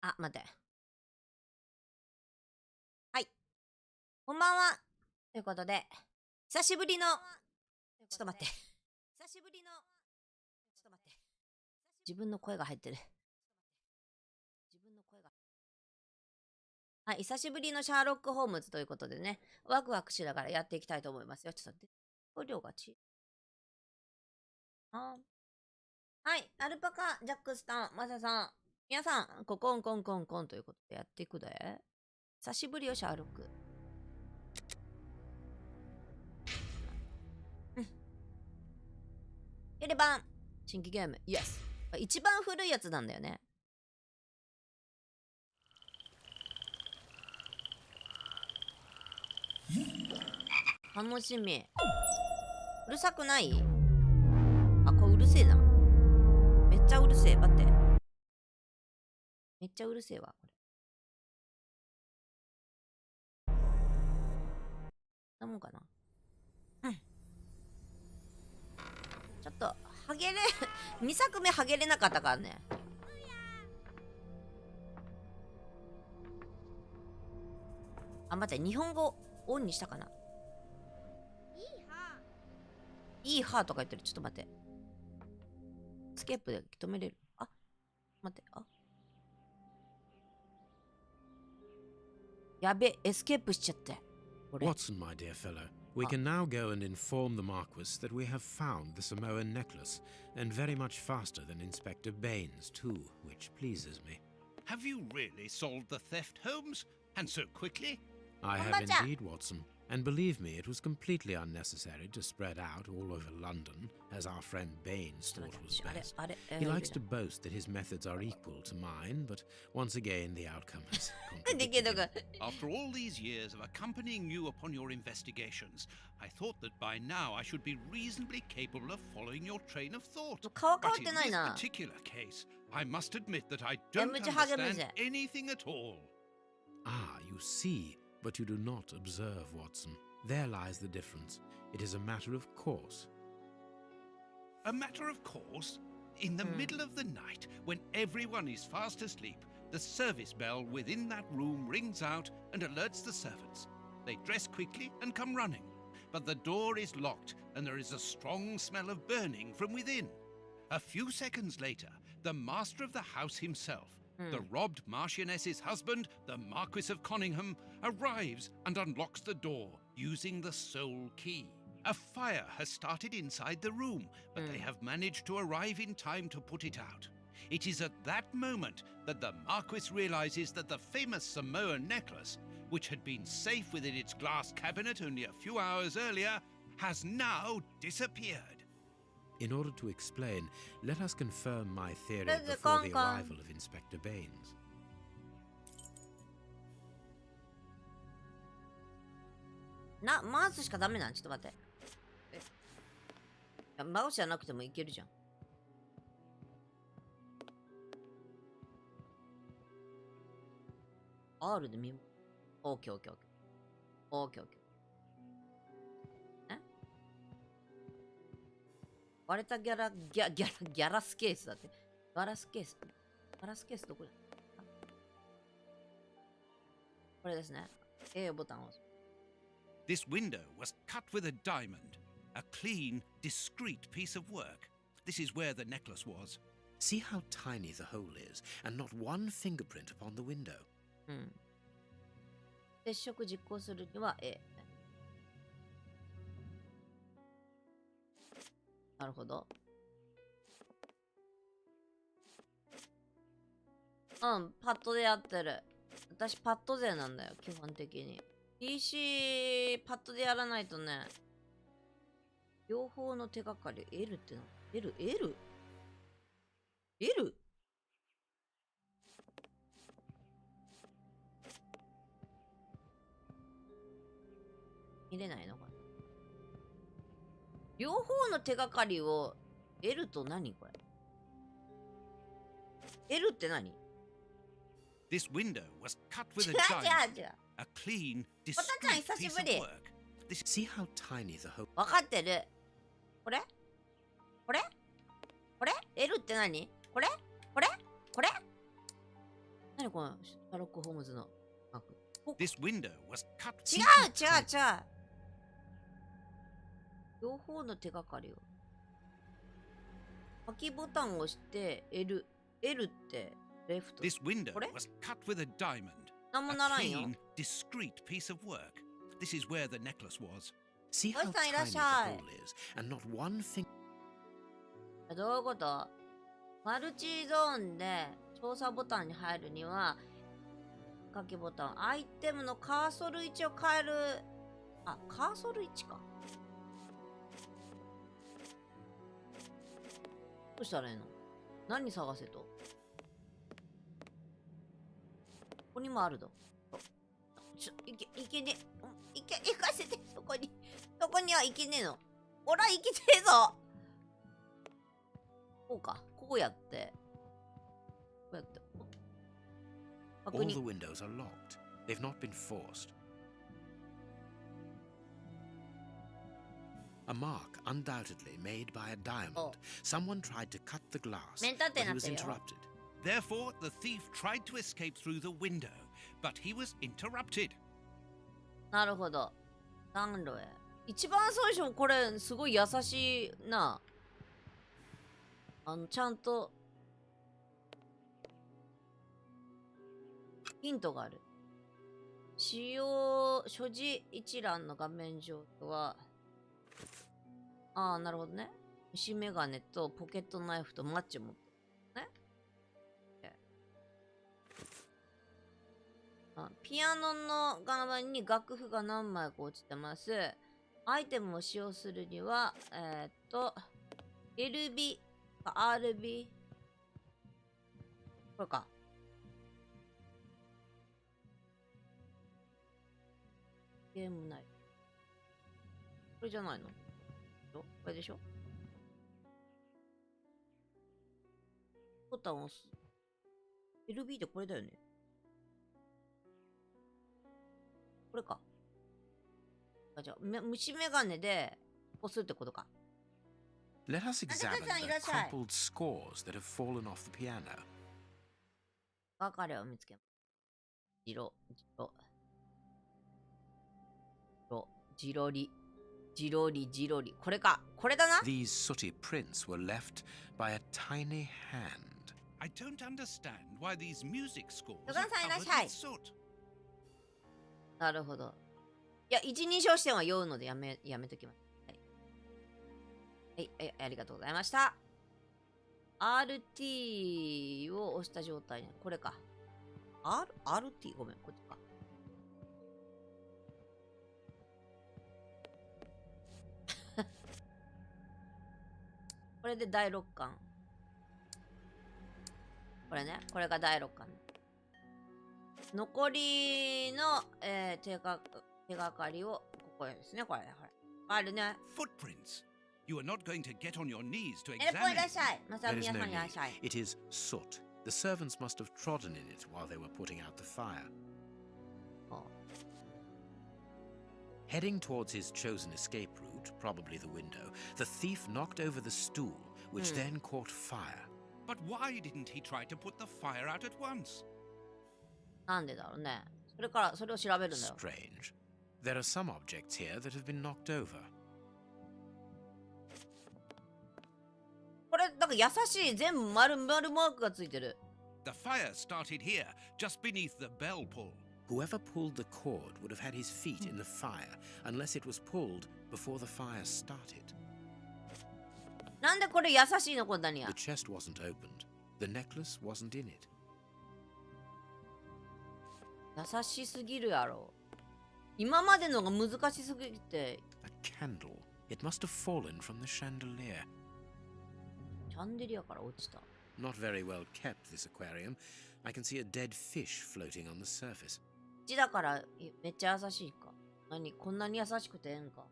あ、待って。はい。こんばんは。ということで、久しぶりの、ちょっと待って。久しぶりの、ちょっと待って。自分の声が入ってる。自分の声が。はい、久しぶりのシャーロック・ホームズということでね、ワクワクしながらやっていきたいと思いますよ。ちょっと待って。音量があはい、アルパカ、ジャックスタン、マサさん。皆さん、コンコンコンコンということでやっていくで。久しぶりよ、シャーロック。エレバン新規ゲーム、イエス。一番古いやつなんだよね。楽しみ。うるさくない？あ、これうるせえな。めっちゃうるせえ。待って。めっちゃうるせえわ、これ。なもんかな。うん。ちょっと、はげれ、2作目はげれなかったからね。あ、待って、日本語オンにしたかな。いいはとか言ってる。ちょっと待って。スケープで止めれる。あ、待って。あ。やべ、エスケープしちゃって。Watson, my dear fellow, we can now go and inform the Marquis that we have found the Samoan necklace, and very much faster than Inspector Baines, too, which pleases me. Have you really solved the theft, Holmes? And so quickly? I have indeed, Watson. And believe me, it was completely unnecessary to spread out all over London, as our friend Baines thought was best. He likes to boast that his methods are equal to mine, but once again the outcome is contradictory. After all these years of accompanying you upon your investigations, I thought that by now I should be reasonably capable of following your train of thought. But in this particular case, I must admit that I don't understand anything at all. Ah, you see. But you do not observe, Watson. There lies the difference. It is a matter of course. A matter of course? In the middle of the night, when everyone is fast asleep, the service bell within that room rings out and alerts the servants. They dress quickly and come running. But the door is locked and there is a strong smell of burning from within. A few seconds later, the master of the house himself, the robbed Marchioness's husband, the Marquis of Conyngham, arrives and unlocks the door using the sole key. A fire has started inside the room, but they have managed to arrive in time to put it out. It is at that moment that the Marquis realizes that the famous Samoan necklace, which had been safe within its glass cabinet only a few hours earlier, has now disappeared. In order to explain, let us confirm my theory before the arrival of Inspector Baines.マウスしかダメなん？ちょっと待って。マウスじゃなくてもいけるじゃん。R で見よう。オーケーオーケーオーケー。オーケーオーケー。割れたギャラスケースだって。ガラスケースどこだ？これですね。A ボタンを押す。This window was cut with a diamond. A clean, discreet piece of work. This is where the necklace was. See how tiny the hole is, and not one fingerprint upon the window. 接触実行するには A。なるほど。パッドでやってる。私パッド勢なんだよ、基本的に。PC パッドでやらないとね。両方の手がかり L っての L？ 見れないのかな。両方の手がかりを L と何これ L って何 This window was cut with a diamond. A clean, discreet piece of work. See how tiny the hole. わかってる。これ L って何これ何このシャーロック・ホームズのマーク。This window was cut. 違う。両方の手がかりを。空きボタンを押して L ってレフト。 This window was cut with a diamond. なんもならん A よ。 clean, discreet piece of work. This is where the necklace was. See how ボイスさんいらっ tiny し the ゃい。 hole is, and not one thing. どういうこと？マルチゾーンで調査ボタンに入るには、書きボタン、アイテムのカーソル位置を変える。あ、カーソル位置か。どうしたらいいの？何探せと？ここにもあるぞ。いけねえ。行かせて、そこには行けねえの。おら、行けてえぞ。こうか。こうやって。確 All the 認。 windows are locked. They've not been forced. A mark undoubtedly made by a diamond. Oh. Someone tried to cut the glass, 面立って but な he って was るよ。 interrupted. Therefore, the thief tried to escape through the window, but he was interrupted. なるほど。暖炉へ。一番最初これすごい優しいな。ちゃんとヒントがある。所持一覧の画面上は、なるほどね。虫眼鏡とポケットナイフとマッチ持ってるね。ピアノの画面に楽譜が何枚か落ちてます。アイテムを使用するには、LB か RB。これか。ゲームない。これじゃないの？これでしょ？ボタンを押す。LB ってこれだよね。これか。じゃあ、虫眼鏡で押すってことか。Let us examine the crumpled scores that have fallen off the piano. 係を見つけます。ジロリ。これか。これだな。 These sooty prints were left by a tiny hand. I don't understand why these music scores ドガ are ンさんいらっ covered しゃい。 with soot. なるほど。いや、一人称視点は酔うのでやめときます。はい、ありがとうございました。RT を押した状態に。これか。RT? ごめん、こっちか。これで第6巻。これね。これが第6巻。残りの、手がかりを、ここですね。これ。あるね。Footprints. You are not going to get on your knees to エレポい examine らっしゃい。まさ There み is や no さんいらっ need. しゃい。 It is soot. The servants must have trodden in it while they were putting out the fire. Heading towards his chosen escape route, probably the window, the thief knocked over the stool, which then caught fire. But why didn't he try to put the fire out at once? なんでだろうね。それを調べるんだよ。 Strange. There are some objects here that have been knocked over. これ、なんか優しい。全部丸マークがついてる。The fire started here, just beneath the bell pull. Whoever pulled the cord would have had his feet in the fire, unless it was pulled before the fire started. なんでこれ優しいのこんなにや The。chest wasn't opened. The necklace wasn't in it. 優しすぎるやろ。今までのが難しすぎて。A candle. It must have fallen from the chandelier. シャンデリアから落ちた。Not very well kept, this aquarium. I can see a dead fish floating on the surface. 口だからめっちゃ優しいか。こんなに優しくてええんか。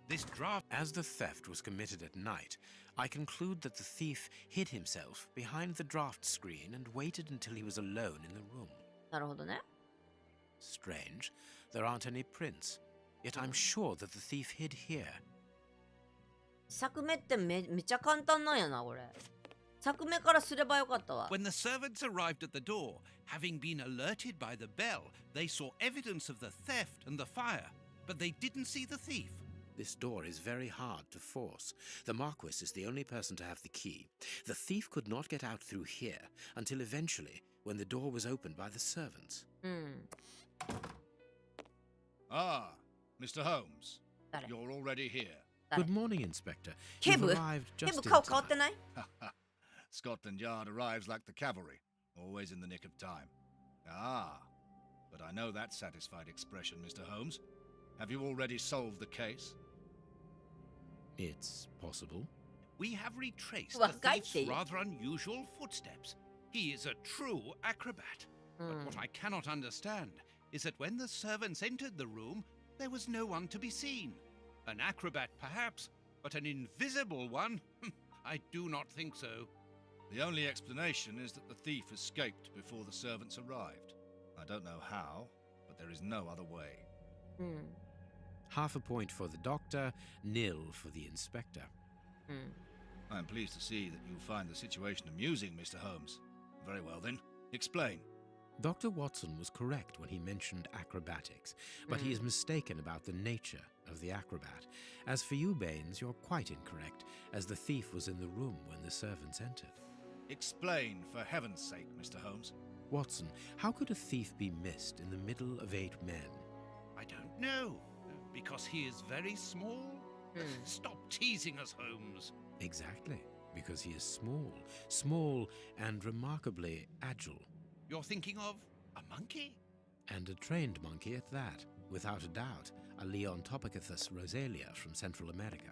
This draft. As the theft was committed at night, I conclude that the thief hid himself behind the draft screen and waited until he was alone in the room. なるほどね。 Strange. There aren't any prints. Yet I'm sure that the thief hid here. 作目ってめちゃ簡単なんやな、これ。作目からすればよかったわ。When the servants arrived at the door, having been alerted by the bell, they saw evidence of the theft and the fire, but they didn't see the thief. This door is very hard to force. The Marquis is the only person to have the key. The thief could not get out through here until eventually, when the door was opened by the servants. Ah, Mr. Holmes. You're already here. Good morning, Inspector. 警 You've 部 arrived 警 just 部 in 顔変わって time. ない？ Scotland Yard arrives like the cavalry, always in the nick of time. Ah, but I know that satisfied expression, Mr. Holmes. Have you already solved the case? It's possible. We have retraced Well, the thief's guys, rather unusual footsteps. He is a true acrobat. But what I cannot understand is that when the servants entered the room, there was no one to be seen. An acrobat, perhaps, but an invisible one? I do not think so. The only explanation is that the thief escaped before the servants arrived. I don't know how, but there is no other way. Half a point for the doctor, nil for the inspector. I'm pleased to see that you find the situation amusing, Mr. Holmes. Very well then, explain. Dr. Watson was correct when he mentioned acrobatics, but he is mistaken about the nature of the acrobat. As for you, Baines, you're quite incorrect, as the thief was in the room when the servants entered. Explain, for heaven's sake, Mr. Holmes. Watson, how could a thief be missed in the middle of 8 men? I don't know. Because he is very small? Stop teasing us, Holmes. Exactly, because he is small and remarkably agile. You're thinking of a monkey? And a trained monkey at that, without a doubt, a Leontopithecus rosalia from Central America.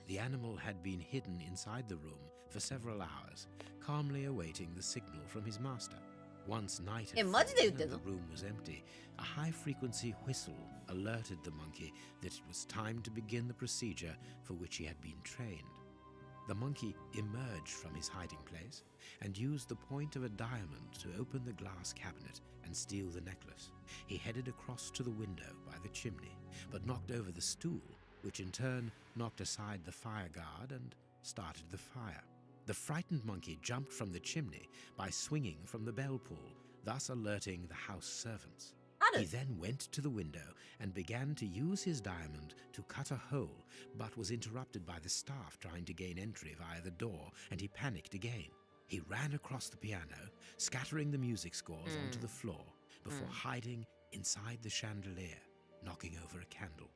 The animal had been hidden inside the room for several hours, calmly awaiting the signal from his master. Once night had fallen and the room was empty, a high-frequency whistle alerted the monkey that it was time to begin the procedure for which he had been trained. The monkey emerged from his hiding place and used the point of a diamond to open the glass cabinet and steal the necklace. He headed across to the window by the chimney, but knocked over the stool, which in turn knocked aside the fire guard and started the fire. The frightened monkey jumped from the chimney by swinging from the bell pull, thus alerting the house servants. He then went to the window and began to use his diamond to cut a hole, but was interrupted by the staff trying to gain entry via the door, and he panicked again. He ran across the piano, scattering the music scores onto the floor, before hiding inside the chandelier, knocking over a candle.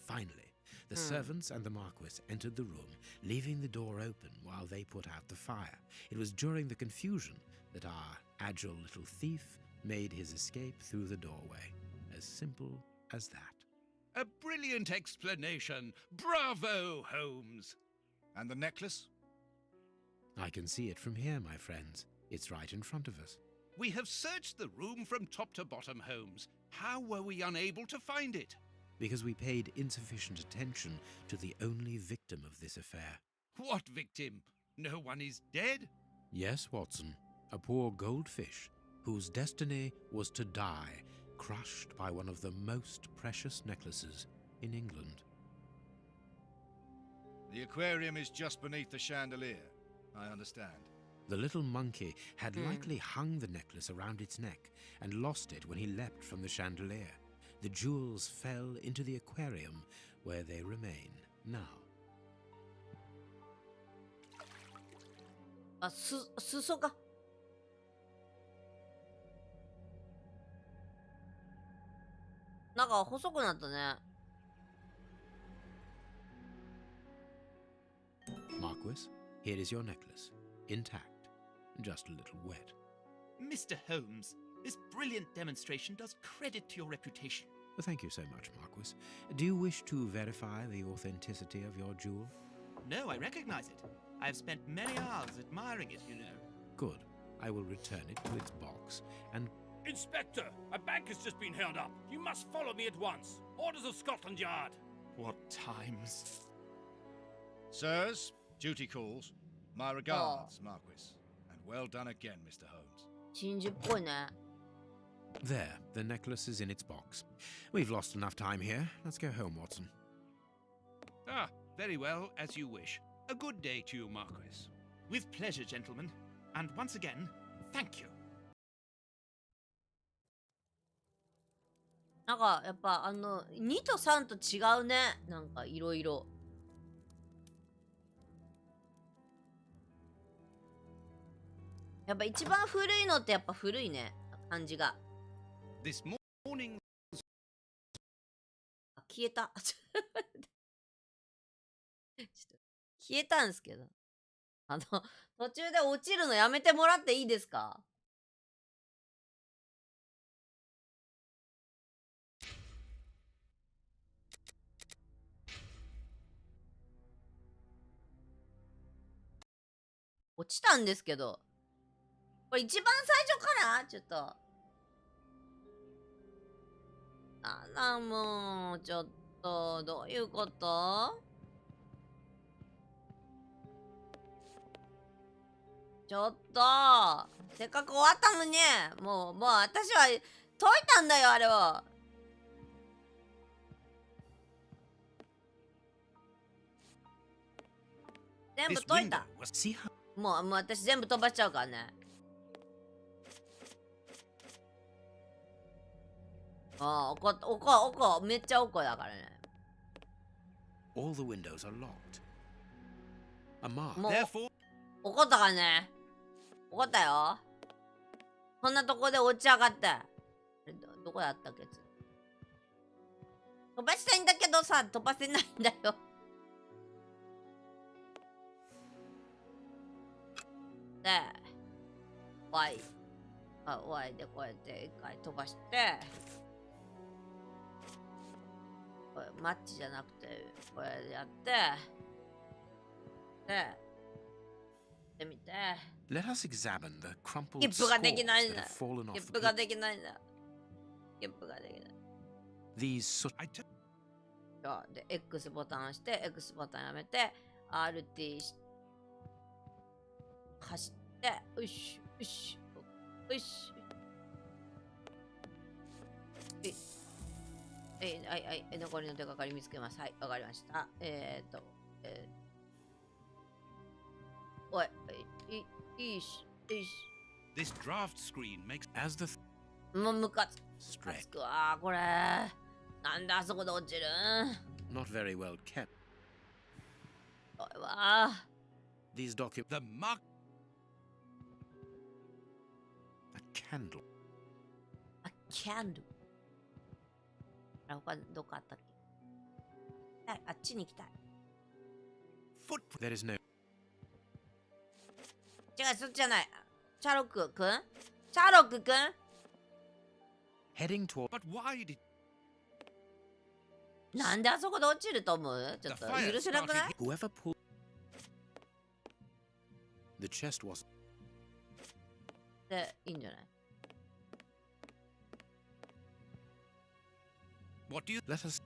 Finally, the servants and the Marquis entered the room, leaving the door open while they put out the fire. It was during the confusion that our agile little thief made his escape through the doorway. As simple as that. A brilliant explanation. Bravo, Holmes. And the necklace? I can see it from here, my friends. It's right in front of us. We have searched the room from top to bottom, Holmes. How were we unable to find it? Because we paid insufficient attention to the only victim of this affair. What victim? No one is dead? Yes, Watson. A poor goldfish whose destiny was to die, crushed by one of the most precious necklaces in England. The aquarium is just beneath the chandelier. I understand. The little monkey had likely hung the necklace around its neck and lost it when he leapt from the chandelier. The jewels fell into the aquarium where they remain now. あ、裾か。なんか細くなったね。Marquis, here is your necklace, intact, just a little wet. Mr. Holmes, this brilliant demonstration does credit to your reputation. Thank you so much, Marquis. Do you wish to verify the authenticity of your jewel? No, I recognize it. I have spent many hours admiring it, you know. Good. I will return it to its box and... Inspector, a bank has just been held up. You must follow me at once. Orders of Scotland Yard. What times? Sirs, duty calls. My regards, Marquis. And well done again, Mr. Holmes. 真珠っぽいね。There, the necklace is in its box. We've lost enough time here. Let's go home, Watson. Ah, very well, as you wish. A good day to you, Marquis. With pleasure, gentlemen. And once again, thank you. なんかやっぱ2と3と違うね。なんかいろいろ。やっぱ一番古いのってやっぱ古いね。感じが。This morning. 消えた。ちょっと消えたんですけど。途中で落ちるのやめてもらっていいですか？落ちたんですけど。これ一番最初かな？ちょっと。もう、ちょっと、どういうこと？ちょっと、せっかく終わったのに、もう私は解いたんだよ、あれを。全部解いた。もう私全部飛ばしちゃうからね。怒めっちゃ怒だからね。All the windows are locked. A mark. もう怒ったからね。怒ったよ。こんなとこで落ち上がって。どこやったっけ？飛ばしたいんだけどさ、飛ばせないんだよ。で、Y でこうやって一回飛ばして、これマッチじゃなくて、これやって、で、見て。Let us examine the crumpled ゲップがで scores きないん that だ。 have fallen ゲ off ッ the プが page. できないんだ。ゲップができない。Theseで、X ボタン押して、X ボタンやめて、RT し、走って、よし、よし、よし。はい、残りの手がかり見つけます。はい、わかりました。おい、いいし。This draft screen makes. as the もうムカつ straight, くわ、これ。なんであそこで落ちるん？ not very well kept. おいわ。These documents. The mark. A candle. A candle。他どこあったっけ？あっちに行きたい。Footprint. There is no. 違う、そっちじゃない。シャーロックくん？シャーロックくん？ Heading toward. But why did なんであそこで落ちると思う？ちょっと許せなくない？ Whoever pulled. The chest was. で、いいんじゃない？ what do you? Let us.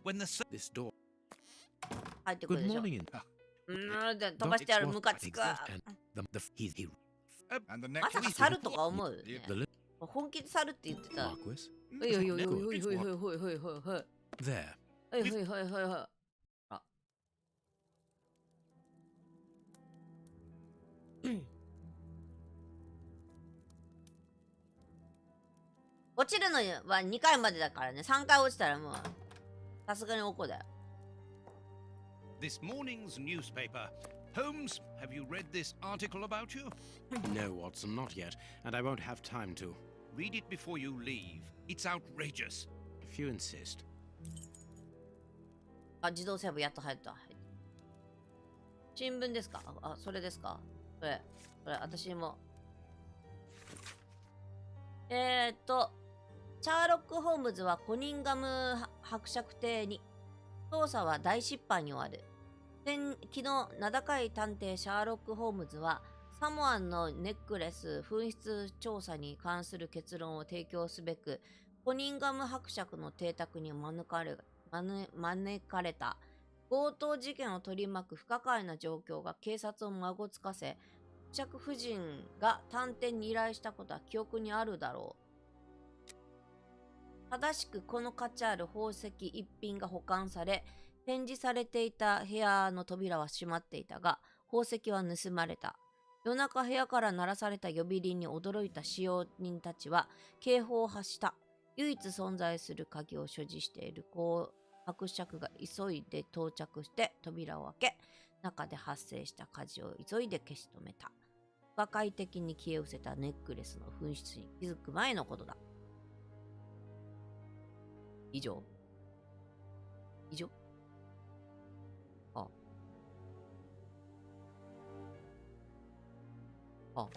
When the This door. 入ってくる Good でしょ。 morning. で飛ばしてやる、ムカつく。 And he And the まさか necklace. 猿とか思うよね。 the 本気で猿って言ってた。 Marquis. おいおいおいおいおいおいおいおいおいおいおい。 There. はいはいはいはいはい。あ。落ちるのは2回までだからね。3回落ちたらもうさすがにおこだよ。This morning's newspaper. Holmes, have you read this article about you? No, Watson, not yet, and I won't have time to. Read it before you leave. It's outrageous. If you insist. あ、自動セーブやっと入った。新聞ですか？それですか？それ、私も。シャーロック・ホームズはコニンガム伯爵邸に。捜査は大失敗に終わる。昨日、名高い探偵シャーロック・ホームズは、サモアンのネックレス紛失調査に関する結論を提供すべく、コニンガム伯爵の邸宅に招かれた。強盗事件を取り巻く不可解な状況が警察を孫つかせ、爵夫人が探偵に依頼したことは記憶にあるだろう。正しくこの価値ある宝石一品が保管され、展示されていた部屋の扉は閉まっていたが、宝石は盗まれた。夜中部屋から鳴らされた呼び鈴に驚いた使用人たちは警報を発した。唯一存在する鍵を所持している伯爵が急いで到着して扉を開け、中で発生した火事を急いで消し止めた。不可解的に消え失せたネックレスの紛失に気づく前のことだ。以上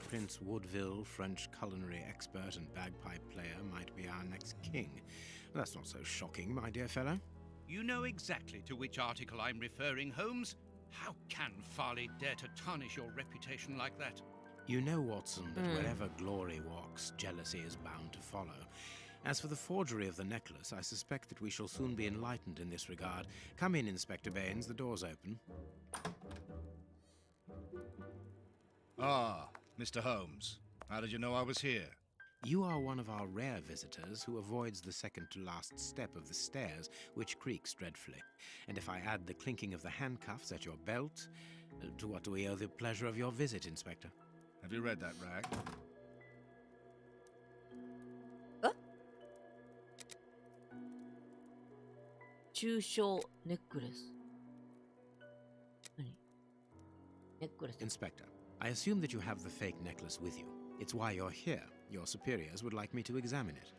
Prince Woodville, French culinary expert and bagpipe player, might be our next king. That's not so shocking, my dear fellow. You know exactly to which article I'm referring, Holmes. How can Farley dare to tarnish your reputation like that? You know, Watson, that wherever glory walks, jealousy is bound to follow. As for the forgery of the necklace, I suspect that we shall soon be enlightened in this regard. Come in, Inspector Baines, the door's open. Ah, Mr. Holmes. How did you know I was here? You are one of our rare visitors who avoids the second-to-last step of the stairs, which creaks dreadfully. And if I add the clinking of the handcuffs at your belt, to what do we owe the pleasure of your visit, Inspector? Have you read that, Rag? Trueネックレス。何？ネックレス。 Inspector, I assume that you have the fake necklace with you. It's why you're here. Your superiors would like me to examine it.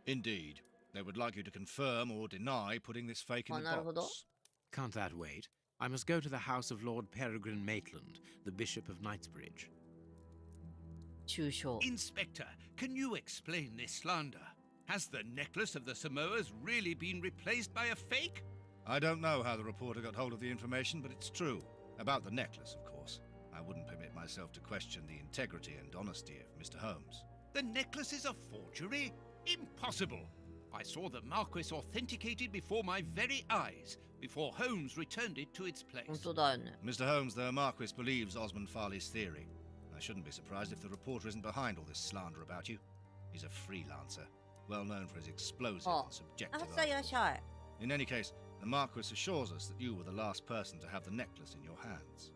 Indeed. They would like you to confirm or deny putting this fake in the box. Can't that wait? I must go to the house of Lord Peregrine Maitland, the Bishop of Knightsbridge. 抽象。 Inspector, can you explain this slander? Has the necklace of the Samoas really been replaced by a fake? I don't know how the reporter got hold of the information, but it's true. About the necklace, of course. I wouldn't permit myself to question the integrity and honesty of Mr. Holmes. The necklace is a forgery? Impossible! I saw the Marquis authenticated before my very eyes, before Holmes returned it to its place. 本当だよね。 Mr. Holmes, the Marquis believes Osmond Farley's theory. I shouldn't be surprised if the reporter isn't behind all this slander about you. He's a freelancer, well known for his explosive and subjective あ、さいらっしゃい。 In any case, the Marquis assures us that you were the last person to have the necklace in your hands.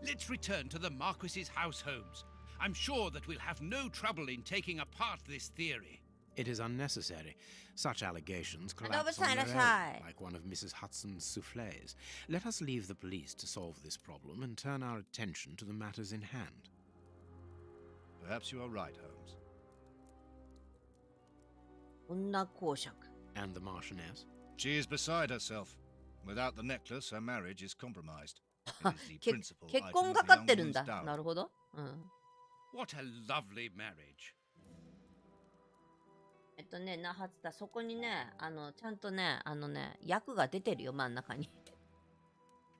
Let's return to the Marquis's house, Holmes. I'm sure that we'll have no trouble in taking apart this theory. It is unnecessary. Such allegations Hello, collapse on their Basai. own, like one of Mrs. Hudson's soufflés. Let us leave the police to solve this problem and turn our attention to the matters in hand. Perhaps you are right, Holmes. 女公爵。 And the Marchioness? She is beside herself. Without the necklace, her marriage is compromised. It is the け principal 結 item 婚 of が the かっ young てるん woman's だ。 dowry. なるほど。うん。 What a lovely marriage. なはずだ。そこにね、ちゃんとね、役が出てるよ、真ん中に。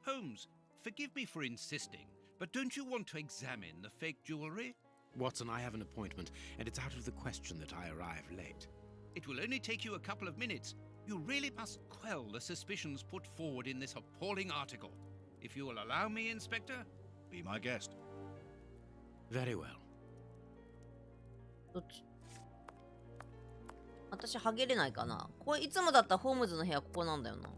Holmes, forgive me for insisting, but don't you want to examine the fake jewelry? Watson, I have an appointment, and it's out of the question that I arrive late. It will only take you a couple of minutes. You really must quell the suspicions put forward in this appalling article. If you will allow me, Inspector? Be my guest. Very well. どっち私、はげれないかな。これ、いつもだったらホームズの部屋ここなんだよな。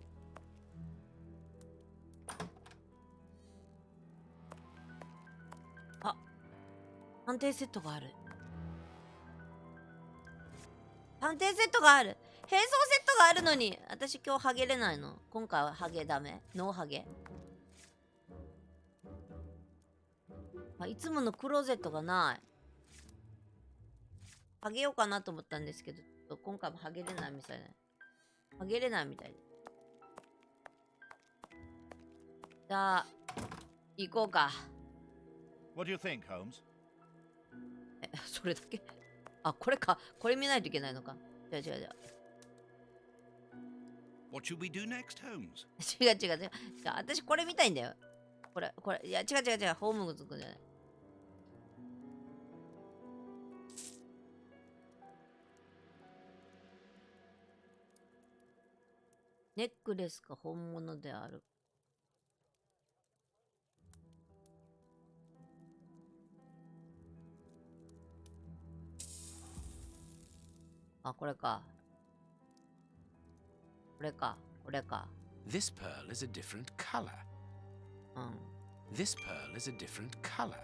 あ、探偵セットがある。探偵セットがある。変装セットがあるのに、私今日はげれないの。今回はハゲダメ。ノーハゲ。あ、いつものクローゼットがない。ハゲようかなと思ったんですけど、今回もハゲれないみたいな。ハゲれないみたいで。じゃあ、行こうか。What do you think, Holmes? それだけあ、これか。これ見ないといけないのか。違う。What should we do next, Holmes? 違う。私これ見たいんだよ。これ。いや、違う。ホームズくんじゃない。ネックレスが本物である。あ、これか。これか。これか。This pearl is a different color. うん。This pearl is a different color.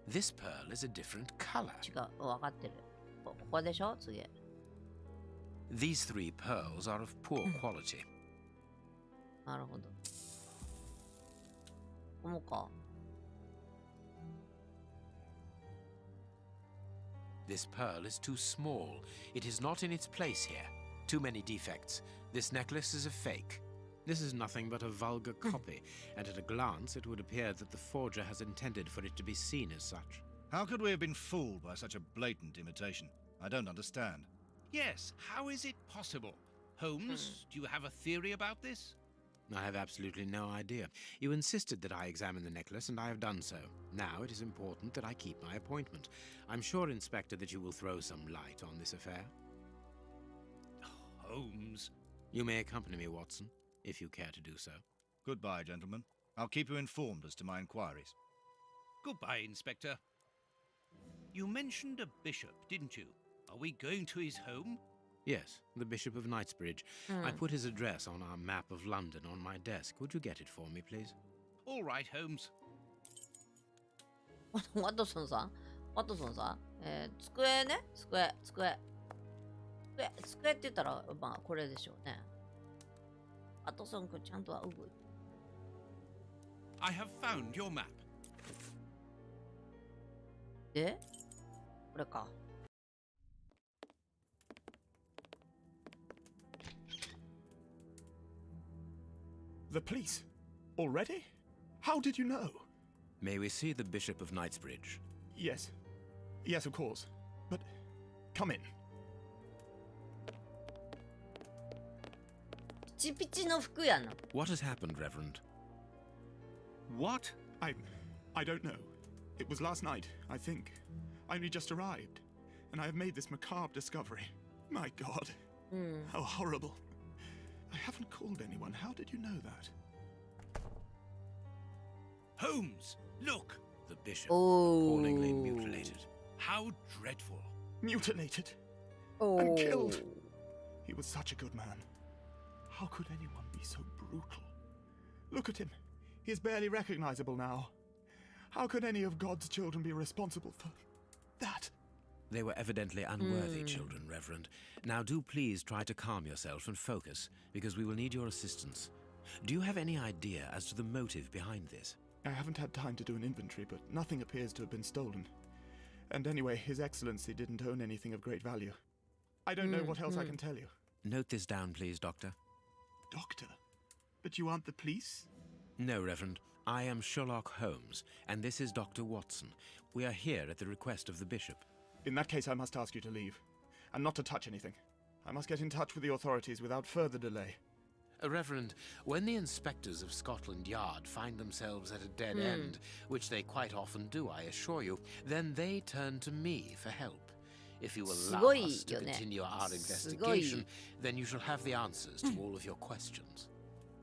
This pearl is a different color. 違う。わかってる。ここでしょ次。These three pearls are of poor quality. なるほど。ここもか。This pearl is too small. It is not in its place here. Too many defects. This necklace is a fake. This is nothing but a vulgar copy, and at a glance it would appear that the forger has intended for it to be seen as such. How could we have been fooled by such a blatant imitation? I don't understand. Yes, how is it possible? Holmes, do you have a theory about this? I have absolutely no idea. You insisted that I examine the necklace, and I have done so. Now it is important that I keep my appointment. I'm sure, Inspector, that you will throw some light on this affair. Holmes. You may accompany me, Watson, if you care to do so. Goodbye, gentlemen. I'll keep you informed as to my inquiries. Goodbye, Inspector. You mentioned a bishop, didn't you? Are we going to his home? Yes, the Bishop of Knightsbridge. I put his address on our map of London on my desk. Would you get it for me, please? All right, Holmes. ワトソンさん机ね机って言ったら、まあ、これでしょうね。ワトソン君ちゃんとは動いて。I have found your map. でこれか。The police? Already? How did you know? May we see the Bishop of Knightsbridge? Yes. Yes, of course. But come in. ピチピチの服やな。What has happened, Reverend? What? I don't know. It was last night, I think. I only just arrived, and I have made this macabre discovery. My God. How horrible. I haven't called anyone. How did you know that? Holmes, look! The Bishop, Oh. appallingly mutilated. How dreadful. Mutilated. Oh. And killed. He was such a good man. How could anyone be so brutal? Look at him. He is barely recognizable now. How could any of God's children be responsible for that? They were evidently unworthy children, Reverend. Now do please try to calm yourself and focus, because we will need your assistance. Do you have any idea as to the motive behind this? I haven't had time to do an inventory, but nothing appears to have been stolen. And anyway, His Excellency didn't own anything of great value. I don't know what else I can tell you. Note this down, please, Doctor. Doctor? But you aren't the police? No, Reverend. I am Sherlock Holmes, and this is Dr. Watson. We are here at the request of the Bishop. In that case, I must ask you to leave, and not to touch anything. I must get in touch with the authorities without further delay. Reverend, when the inspectors of Scotland Yard find themselves at a dead end, which they quite often do, I assure you, then they turn to me for help. If you allow us to continue our investigation, then you shall have the answers to all of your questions.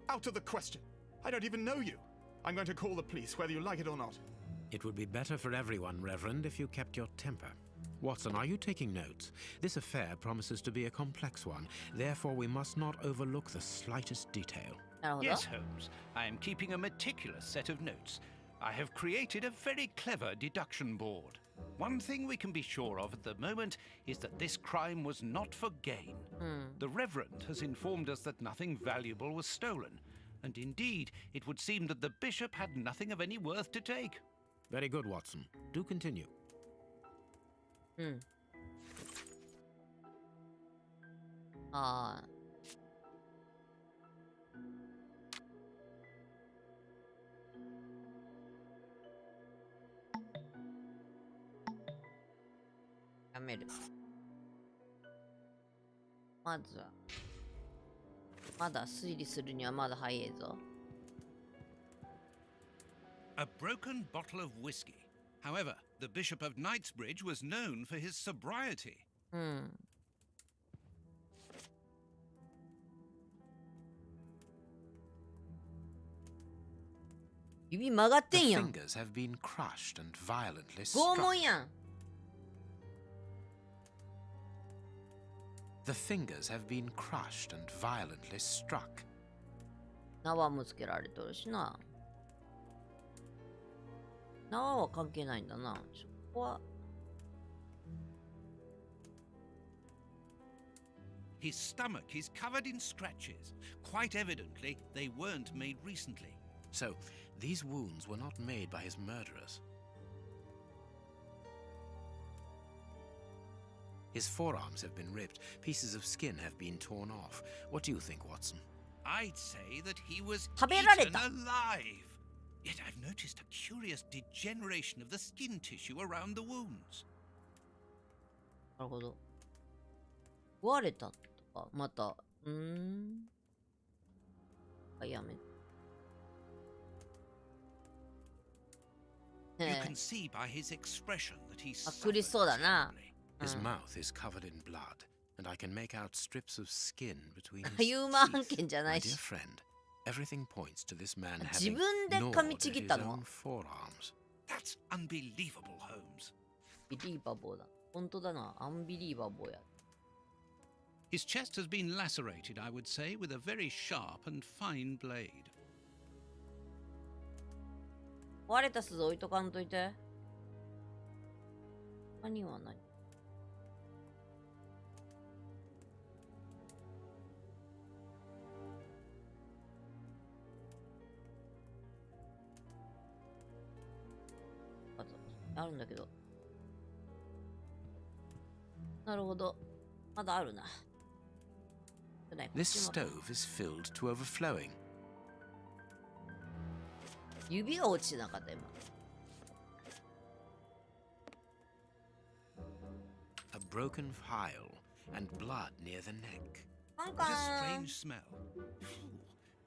Out of the question! I don't even know you! I'm going to call the police, whether you like it or not. It would be better for everyone, Reverend, if you kept your temper. Watson, are you taking notes? This affair promises to be a complex one. Therefore, we must not overlook the slightest detail. Yes, Holmes. I am keeping a meticulous set of notes. I have created a very clever deduction board. One thing we can be sure of at the moment is that this crime was not for gain. The Reverend has informed us that nothing valuable was stolen. And indeed, it would seem that the Bishop had nothing of any worth to take. Very good, Watson. Do continue. A broken bottle of whiskey. However, the Bishop of Knightsbridge was known for his sobriety. The fingers have been crushed and violently struck. The fingers have been crushed and violently struck. 縄もつけられとるしな。縄は関係ないんだな。ここは。His stomach is covered in scratches. Quite evidently, they weren't made recently. So, these wounds were not made by his murderers. His forearms have been ripped. Pieces of skin have been torn off. What do you think, Watson? I'd say that he was 食べられ eaten た。 alive. Yet I've noticed a curious degeneration of the skin tissue around the wounds. なるほど。食われたとか、また。あ、やめ。You can see by his expression that he あ、苦し suffered そうだな。 terribly. His mouth is covered in blood, and I can make out strips of skin between his ユーマー案 teeth. 件じゃな My い dear し。 friend, everything points to this man 自 having 分で gnawed 噛み at ちぎっ his たの own forearms. That's unbelievable, Holmes. ビリーバボーだ。本当だな。アンビリーバボーや。 His chest has been lacerated, I would say, with a very sharp and fine blade. 壊れた鈴置いとかんといて。他には何？あるんだけど。なるほど。まだあるな。This stove is filled to overflowing. 指が落ちてなかった今。A broken phial and blood near the neck. カン What a カン。 strange smell.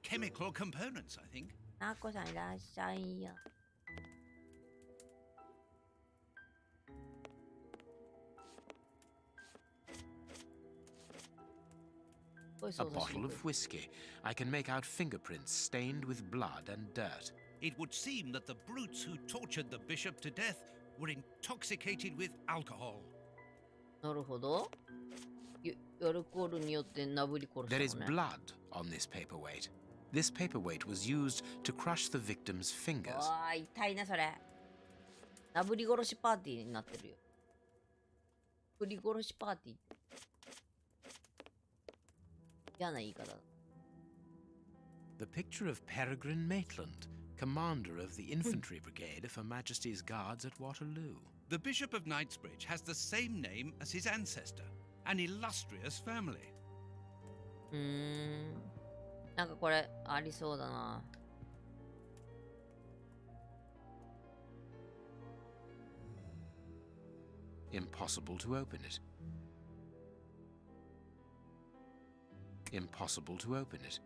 Chemical components, I think. なこさんいらっしゃいよ。A bottle of whiskey. I can make out fingerprints stained with blood and dirt. It would seem that the brutes who tortured the bishop to death were intoxicated with alcohol. なるほど。アルコールによってなぶり殺 There し is たのね。 blood on this paperweight. This paperweight was used to crush the victim's fingers. わあ、痛いなそれ。なぶり殺しパーティーになってるよ。ぶり殺しパーティーって。嫌な言い方だ。The picture of Peregrine Maitland, commander of the infantry brigade of Her Majesty's Guards at Waterloo. The Bishop of Knightsbridge has the same name as his ancestor, an illustrious family. なんかこれありそうだな。Impossible to open it. Impossible to open it.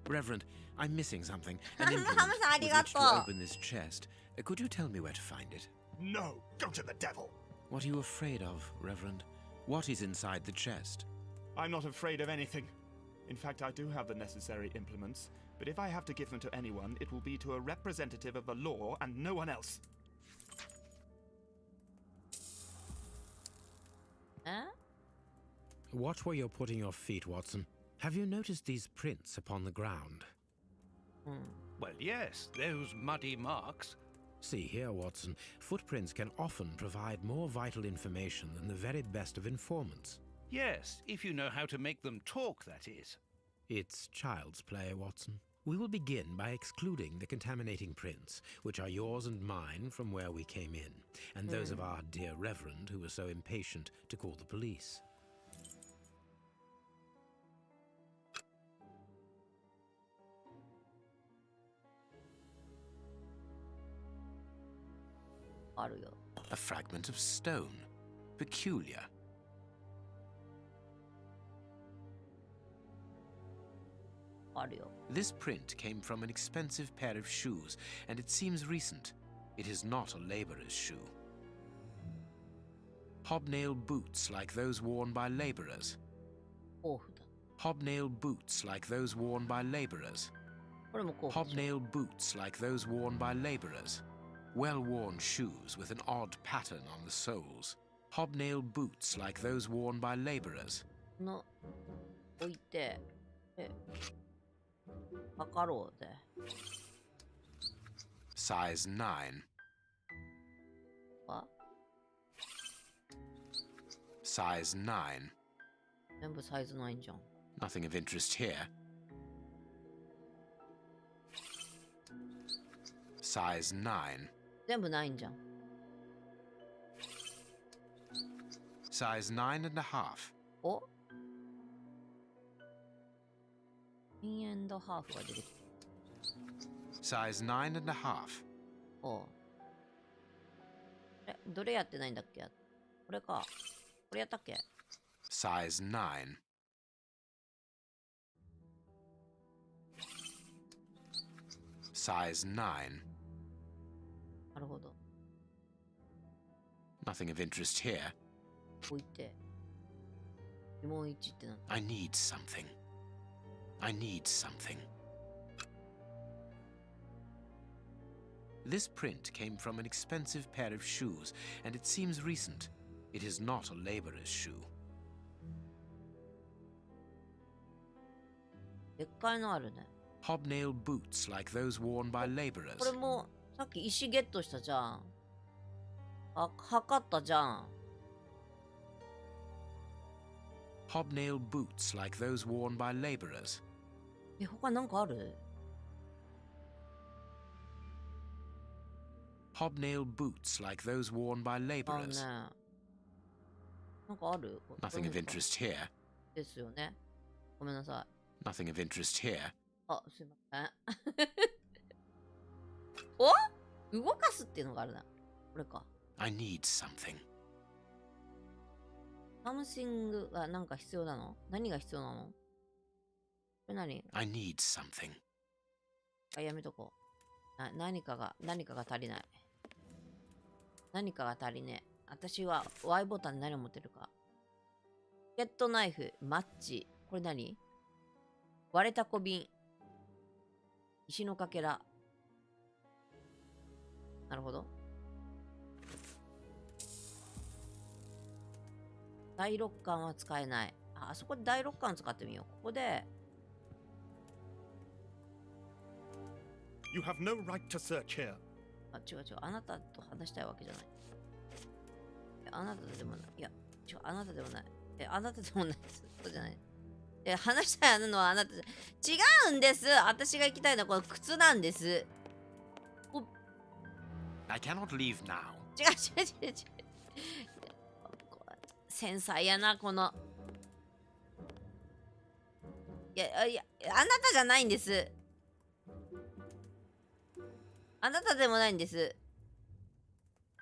Reverend, I'm missing something. An implement with which to open this chest. Could you tell me where to find it? No, go to the devil. What are you afraid of, Reverend? What is inside the chest? I'm not afraid of anything. In fact, I do have the necessary implements, but if I have to give them to anyone, it will be to a representative of the law and no one else. え？ Watch where you're putting your feet, Watson. Have you noticed these prints upon the ground? Well, yes, those muddy marks. See here, Watson. Footprints can often provide more vital information than the very best of informants. Yes, if you know how to make them talk, that is. It's child's play, Watson. We will begin by excluding the contaminating prints, which are yours and mine from where we came in, and those of our dear Reverend who was so impatient to call the police. あるよ。 A fragment of stone. Peculiar. あるよ。 This print came from an expensive pair of shoes, and it seems recent. It is not a laborer's shoe. Hobnail boots like those worn by laborers. 甲府だ。 Hobnail boots like those worn by laborers. これも甲府。 Hobnail boots like those worn by laborers. Well-worn shoes with an odd pattern on the soles. Hobnail boots like those worn by laborers. の置いて、測ろうぜ。Size 9. は Size 9. 全部サイズないんじゃん。Nothing of interest here. Size 9. 全部ないんじゃん。Size 9 and a half. おインエンドハーフが出てきた。Size 9 and a half. おう。どれやってないんだっけ？これか。これやったっけ？ Size 9. Size 9. なるほど。 Nothing of interest here. 置いて。疑問1ってなった。I need something. I need something. This print came from an expensive pair of shoes, and it seems recent. It is not a laborer's shoe. でっかいのあるね。 Hobnail boots like those worn by これ laborers. もさっき石ゲットしたじゃん。測ったじゃん。Hobnail boots like those worn by laborers. 他なんかある？ Hobnail boots like those worn by あるね。 laborers. なんかある？ Nothing of interest here. ですよね。ごめんなさい。 Nothing of interest here. あ、すいません。お？動かすっていうのがあるな。これか。I need something. サムシングがなんか必要なの？何が必要なの？これ何？ I need something. あ、やめとこう。何かが足りない。何かが足りねえ。私は Y ボタンで何を持ってるか。ゲットナイフ、マッチ。これ何？割れた小瓶。石のかけら。なるほど。第六感は使えない。あそこで第六感使ってみよう。ここで。You have no right to search here. あ、違う違う。あなたと話したいわけじゃない。あなたでもない。いや、違う。あなたでもない。あなたでもないです。そうじゃない。話したいのはあなたじゃ。違うんです。私が行きたいのはこの靴なんです。I cannot leave now. 違う。繊細やな、この。いや、あなたじゃないんです。あなたでもないんです。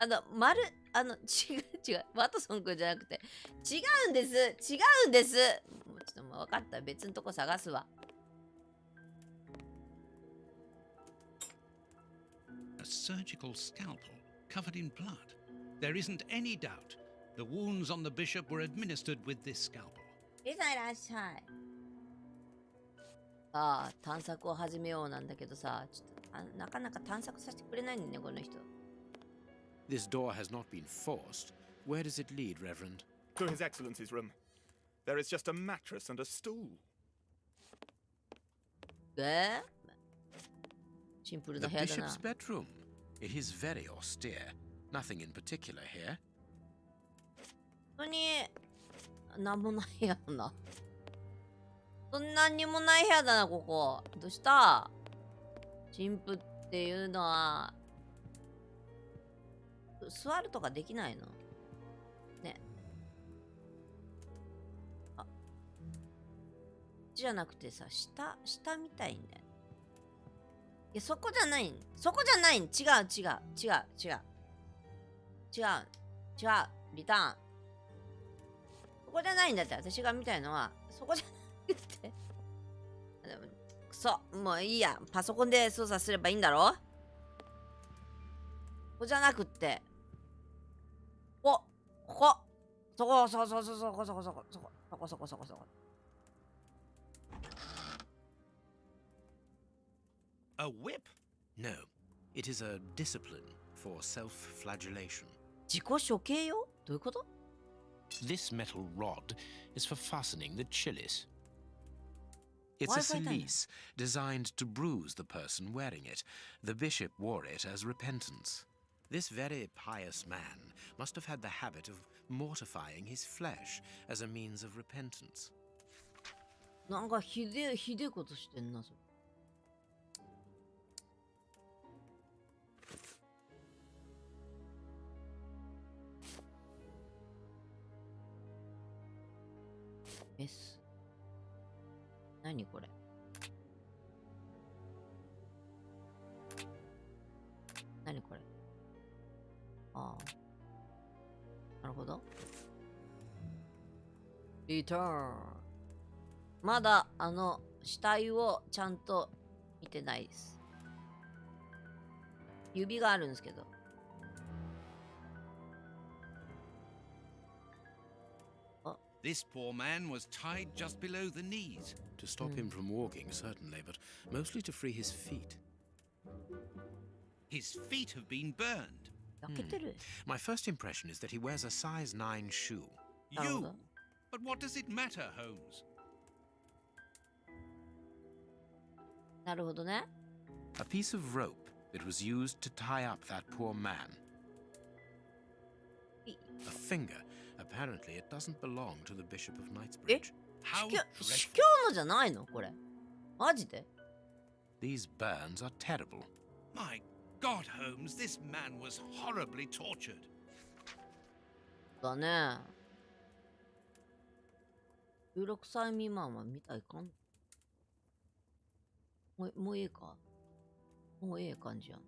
違う。ワトソン君じゃなくて。違うんです。もうちょっともう分かった。別のとこ探すわ。A surgical scalpel covered in blood. There isn't any doubt. The wounds on the bishop were administered with this scalpel. いざいらっしゃい。さあ、探索を始めようなんだけどさ、ちょっとなかなか探索させてくれないんだね、この人。This door has not been forced. Where does it lead, Reverend? To His Excellency's room. There is just a mattress and a stool. シンプル The な部屋だな。 bishop's bedroom. It is very austere. Nothing in particular here. 本当に、なんもない部屋だな。そんなにもない部屋だな、ここ。どうした？神父っていうのは、座るとかできないの？ね。あ。じゃなくてさ、下みたいんだよ。いや、そこじゃない。違う。リターン。そこじゃないんだって。私が見たいのは、そこじゃなくて。でもくそ、もういいや。パソコンで操作すればいいんだろ？ここじゃなくって。ここ。そこ。A whip? No, it is a discipline for self-flagellation. 自己処刑よ？どういうこと？ this metal rod is for fastening the chilies. It's Why a for that? cilice designed to bruise the person wearing it. The bishop wore it as repentance. This very pious man must have had the habit of mortifying his flesh as a means of repentance. なんかひでえことしてんな、それ。S。何これ。何これ。ああ。なるほど。リターン。まだ死体をちゃんと見てないです。指があるんですけど。This poor man was tied just below the knees. To stop him from walking, certainly, but mostly to free his feet. His feet have been burned. 焼けてる。My first impression is that he wears a size 9 shoe. You? But what does it matter, Holmes? なるほどね。A piece of rope that was used to tie up that poor man. A finger. Apparently, it doesn't belong to the Bishop of Knightsbridge. How 司 dreadful. 教のじゃないのこれ。マジで These burns are terrible. My God, Holmes, this man was horribly tortured. だね。16歳未満は見たらいかん。もうええかもうええ感じやん。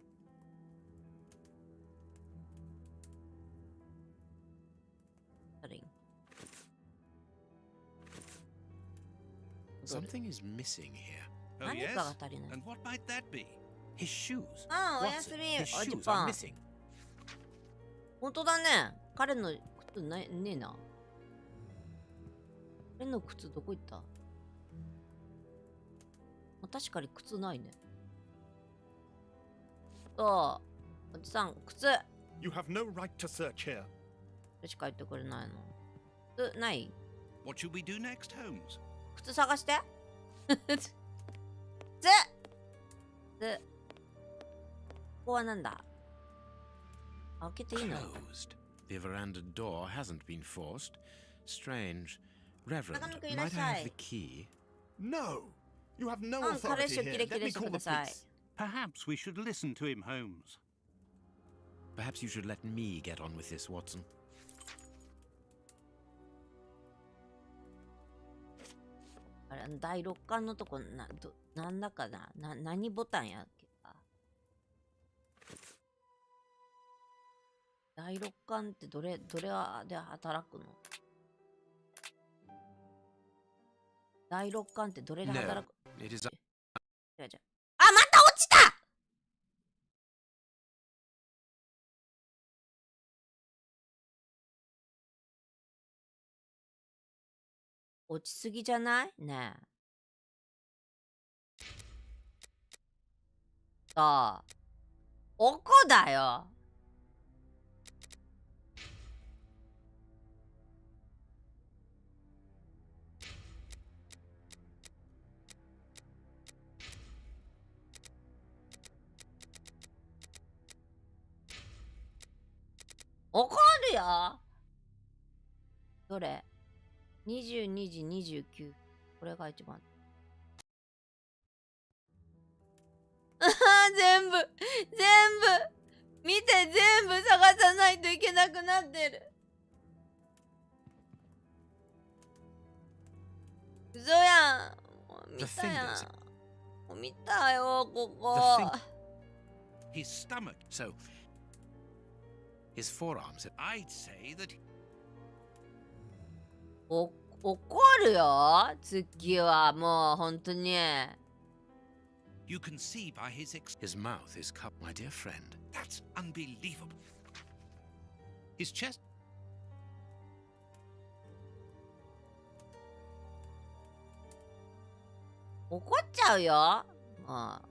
Something is missing here. Oh, 何 yes? かが足りない。 And what might that be? His shoes. ああ、おや Watson, すみ。 his おじ shoes ぱ are ん。 missing. 本当だね。彼の靴ねえな。彼の靴どこ行った？確かに靴ないね。おじさん、靴。 You have no right to search here. これしか言ってくれないの。靴ない？ What should we do next, Holmes? 靴探して。靴。ここはなんだ？開けていいの？ Closed. The veranda door hasn't been forced. Strange. Reverend, Nakamiko, might I have irasshai. the key? No! You have no うん、彼 authority 氏を here. キレキ Let レ me して call くだ the さい。 police. Perhaps we should listen to him, Holmes. Perhaps you should let me get on with this, Watson. あれ、第6巻のとこなんだかな何ボタンやっけか第6巻ってどれで働くの第6巻ってどれで No, 働く it is. じゃあ、また落ちた落ちすぎじゃないねえ。さあ、おこだよ。怒るよ。どれ ?22 時29。これが一番。全部見て、全部探さないといけなくなってる。嘘やん。もう見たやん。もう見たよ、ここ。 His stomach. So, his forearms. I'd say that 怒るよ、月はもう本当に。you can see by his His mouth is cupped, my dear friend. That's unbelievable. His chest. 怒っちゃうよ。も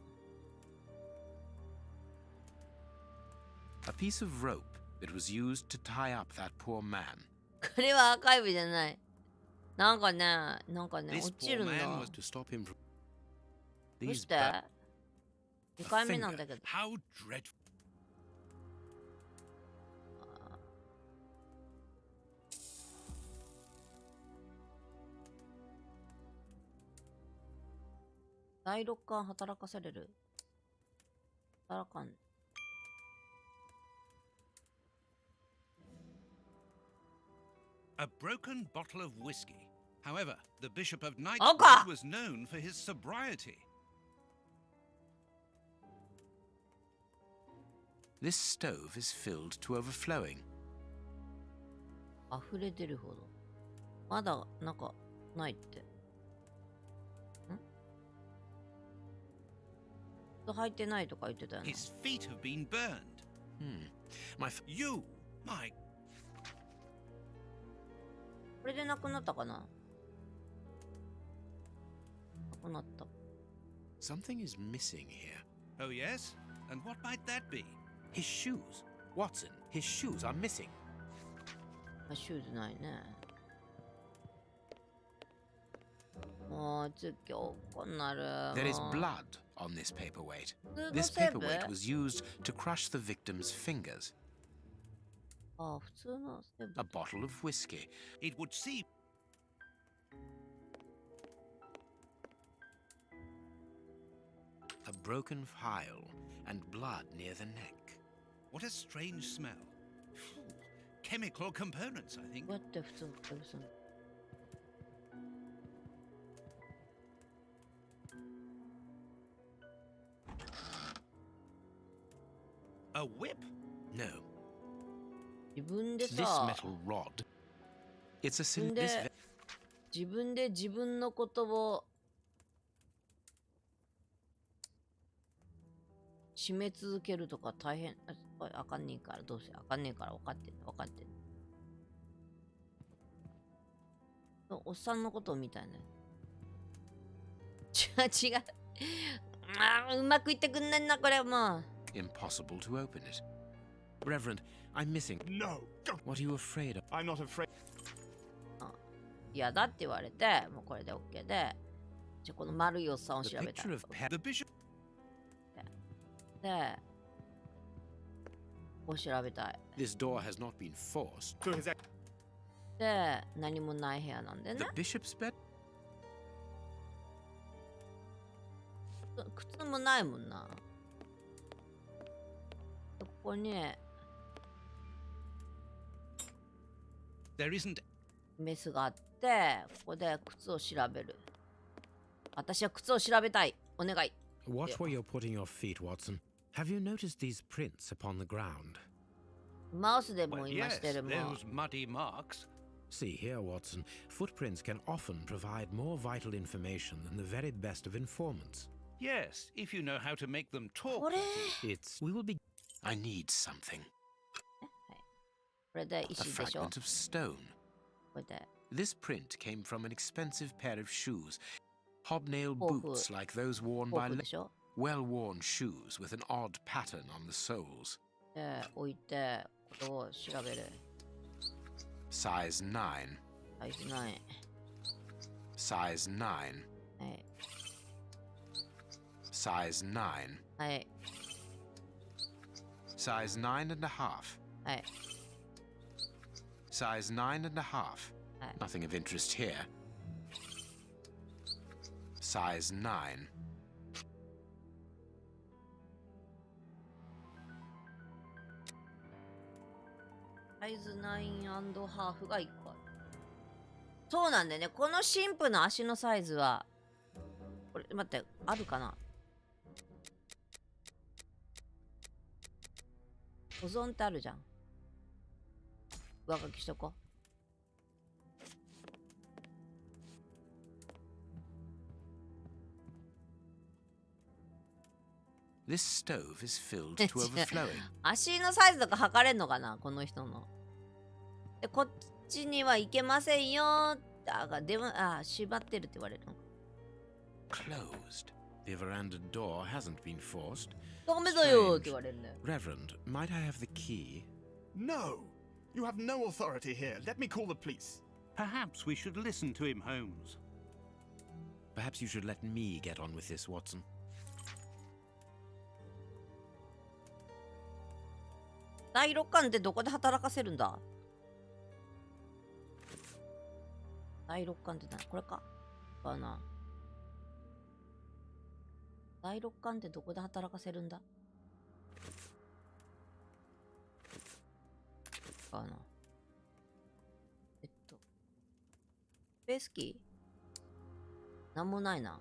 A piece of rope that was used to tie up that poor man. これはアーカイブじゃない。なんかね、落ちるんだ。どうして ?2 回目なんだけど。How dreadful. 第六感働かされる。働かん。A broken bottle of whiskey. However, the Bishop of Okay. Knightsbridge was known for his sobriety. This stove is filled to overflowing. 溢れ出るほど。まだ、なんか、ないって。履いてないとか言ってたよね。 His feet have been burned. You, my. これでなくなったかな。なくなった。Something is missing here. Oh yes? And what might that be? His shoes. Watson, his shoes are missing. シューズないね。もう、つきょうこになる。There is blood on this paperweight. This paperweight was used to crush the victim's fingers. あ、普通のセーブ。 A bottle of whiskey. It would seem. A broken phial and blood near the neck. What a strange smell. Chemical components, I think. どうやって普通のセーブするの？ A whip? No. 自分で This さ、 metal rod. It's a 自分 sin. で自分で自分のことを締め続けるとか大変。あかんねえから、どうせあかんねえから分かってんの分かってんの。おっさんのことを見たいね。違う。あー、うまくいってくんねんな、これもう。 Impossible to open it. Reverend, I'm missing. No, don't. What are you afraid of? I'm not afraid. 嫌だって言われて、もうこれで OK で、じゃあこの丸いおっさんを The 調べたい。 picture of The bishop. で、こう調べたい。 This door has not been forced. To his で、何もない部屋なんでね The。bishop's bed? 靴もないもんな。ここに There isn't. メスがあって、ここで靴を調べる。私は靴を調べたい。お願い。 Watch where you're putting your feet, Watson. Have you noticed these prints upon the ground? マウスでも Well, 今 yes, してるもん。 those muddy marks. See here, Watson. Footprints can often provide more vital information than the very best of informants. Yes, if you know how to make them talk. これ We will be. I need something. これで A 石でしょ。 fragment of stone. これで。 This print came from an expensive pair of shoes. Hobnail Four boots foot. like those worn フォ by ークでしょ。 well-worn shoes with an odd pattern on the soles. で、置いて、これを調べる。 Size 9. サイズない。 Size 9. はい。 Size 9. はい。 Size 9 and a half. はい。 Size 9 and a half. Aye. Nothing of interest here. Size 9. サイズ9&ハーフが1個ある。そうなんだよね。この神父の足のサイズは、これ、待って、あるかな？保存ってあるじゃん。上書きしとこう。This stove is filled to overflowing. 足のサイズとか測れんのかなこの人の。で、こっちには行けませんよーって。でも、縛ってるって言われるの。Closed. The veranda door hasn't been forced. ダメだよーって言われるんだよ。 Reverend, might I have the key? No! You have no authority here. Let me call the police. Perhaps we should listen to him, Holmes. Perhaps you should let me get on with this, Watson. 第6巻ってどこで働かせるんだ？第6巻って何？これかかな。第6巻ってどこで働かせるんだかな。スペースキーなんもないな。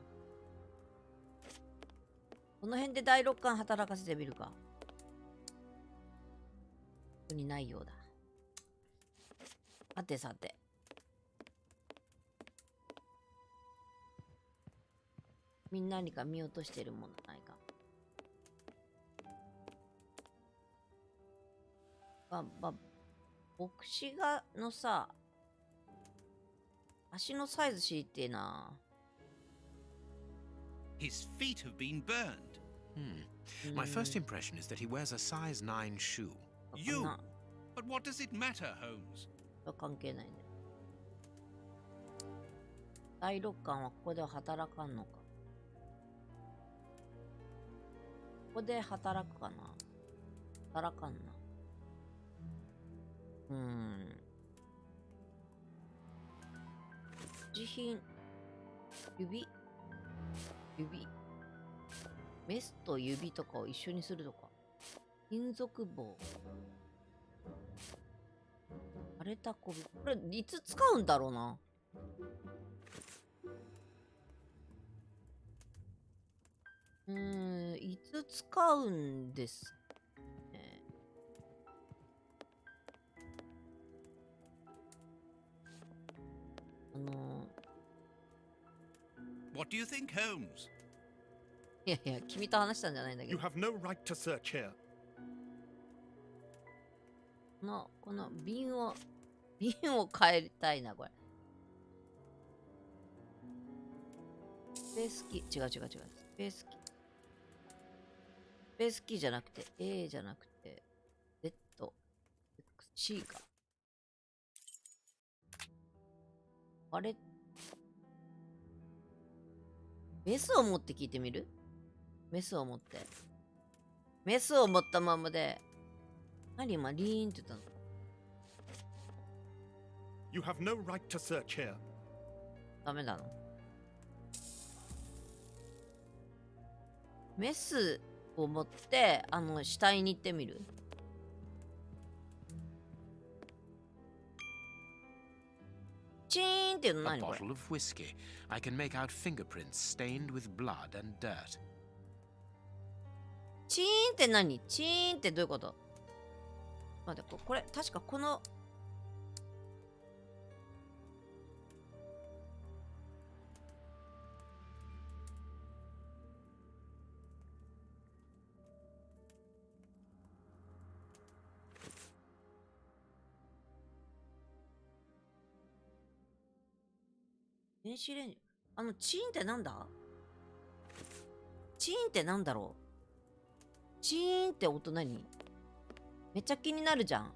この辺で第6巻働かせてみるか。ここにないようだ。さてさて。みんな何か見落としてるものないか。牧師がのさ、足のサイズ知りてえな。His feet have been burned. My first impression is that he wears a size 9 shoe. You? But what does it matter, Holmes? 関係ないね。第6巻はここでは働かんのか。ここで働くかな。働かんな。自品。指。メスと指とかを一緒にするとか。金属棒。荒れた小指。これいつ使うんだろうな。いつ使うんですね。What do you think, Holmes? いやいや、君と話したんじゃないんだけ You ど。have no right to search here. この瓶を変えたいな、これ。スペースキー、違う。スペースキー。スペースキーじゃなくて、A じゃなくて、Z、C か。あれメスを持って聞いてみる？メスを持って。メスを持ったままで、何今、リーンって言ったの？ You have no right to search here. ダメなの？メスを持って、死体に行ってみる？チーンっていうの A 何これ？ bottle of whiskey. I can make out fingerprints stained with blood and dirt. チーンって何？チーンってどういうこと？待って、これ、確かこの、電子レンジ。チーンってなんだ？チーンってなんだろう？チーンって音何？めっちゃ気になるじゃん。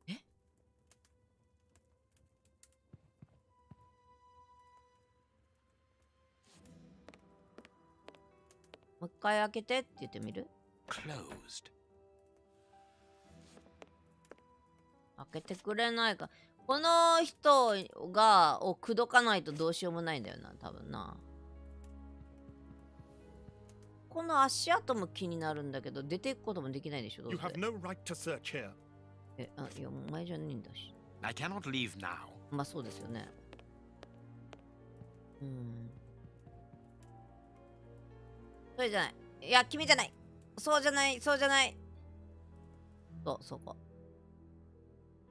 え？もう一回開けてって言ってみる？ Closed. 開けてくれないか。この人を口説かないとどうしようもないんだよな、多分な。この足跡も気になるんだけど、出ていくこともできないでしょ、どう You せ。 have no right to search here. いや、お前じゃねえんだし。I cannot leave now. まあそうですよね。それじゃない。いや、君じゃない。そうじゃない。そう、そこ。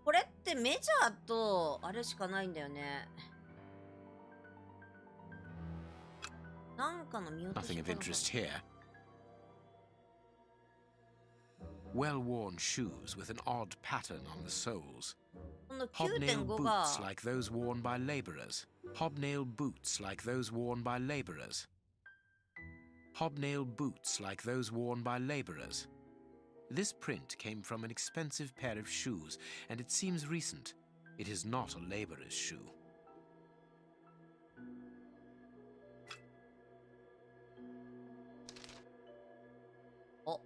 これってメジャーとあれしかないんだよね。なんかの見落とし Nothing of interest here. Well-worn shoes with an odd pattern on the soles. この Hobnail 9.5 が boots like those worn by labourers. Hobnail boots like those worn by labourers. Hobnail boots like those worn by labourers. This print came from an expensive pair of shoes, and it seems recent. It is not a laborer's shoe. お、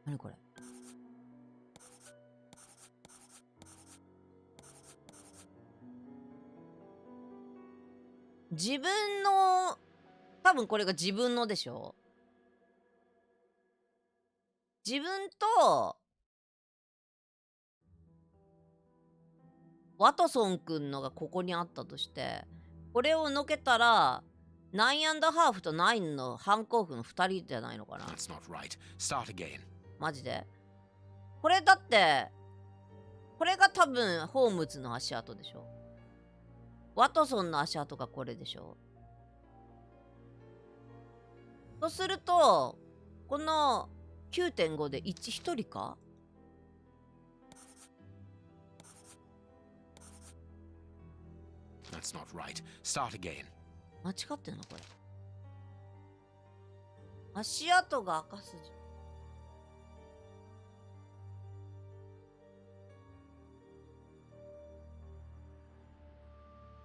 何これ。自分の、多分これが自分のでしょ。自分とワトソンくんのがここにあったとして、これをのけたら9.5と9の反抗符の2人じゃないのかな。 That's not right. Start again. マジでこれだって、これが多分ホームズの足跡でしょ。ワトソンの足跡がこれでしょ。とすると、この 9.5 で1人か。That's not right. Start again. 間違ってんのこれ。足跡が赤筋。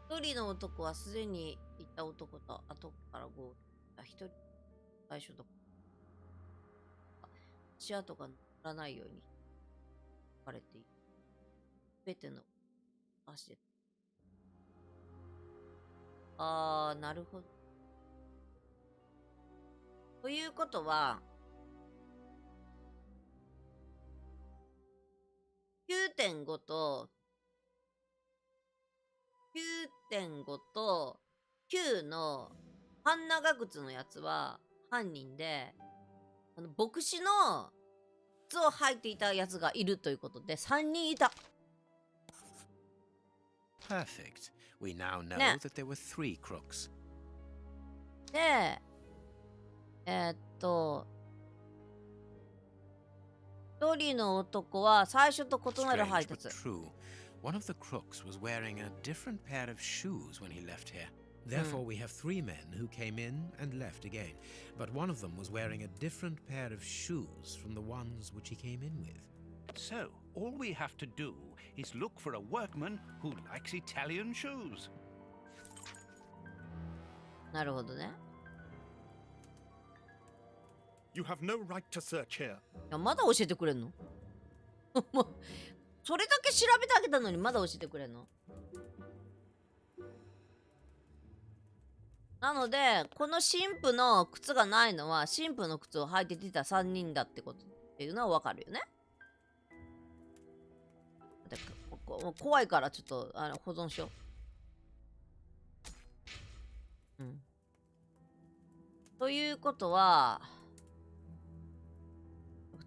一人の男はすでにいた男と後から5一人最初と足跡が乗らないように書かれている。すべての足で。あー、なるほど。ということは、9.5 と9.5 と9の半長靴のやつは犯人で、牧師の靴を履いていたやつがいるということで3人いた。Perfect. We now know that there were 3 crooks. で、一人の男は最初と異なる配 Strange but 達。 true. One of the crooks was wearing a different pair of shoes when he left here. Therefore, we have 3 men who came in and left again. But one of them was wearing a different pair of shoes from the ones which he came in with. So, all we have to do is look for a workman who likes Italian shoes. なるほどね。 You have no right to search here. いや、まだ教えてくれんのもう、それだけ調べてあげたのにまだ教えてくれんの。なので、この神父の靴がないのは、神父の靴を履いて出た3人だってことっていうのはわかるよね。で怖いからちょっと保存しよう。うん。ということは、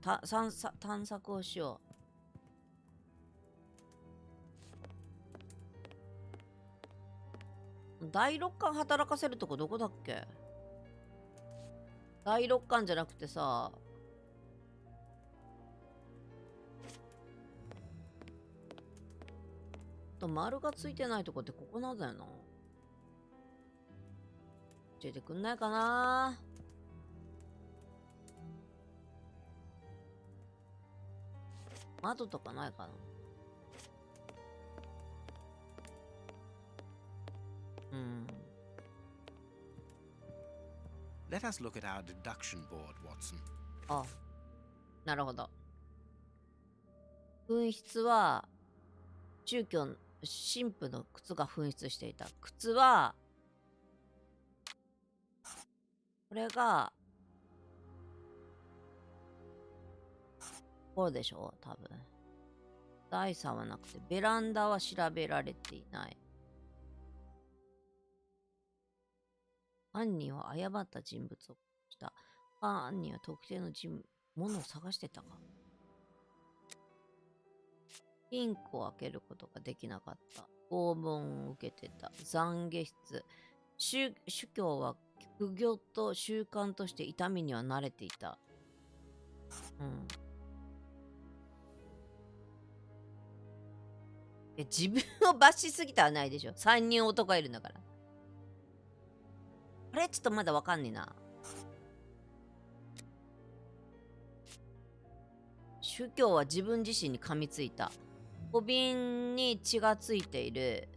探索をしよう。第六感働かせるとこどこだっけ？第六感じゃなくてさ、丸がついてないとこってここなんだよな。教えてくんないかな。窓とかないかな。Let us look at our deduction board, Watson. あ、なるほど。紛失は宗教の神父の靴が紛失していた。靴はこれがこうでしょう、多分。第3はなくて、ベランダは調べられていない。犯人は誤った人物をした。犯人は特定のものを探してたか。金庫を開けることができなかった。拷問を受けてた。懺悔室。宗教は苦行と習慣として痛みには慣れていた。自分を罰しすぎたはないでしょ。3人男がいるんだから。あれちょっとまだわかんねえな。宗教は自分自身に噛みついた。小瓶に血がついている。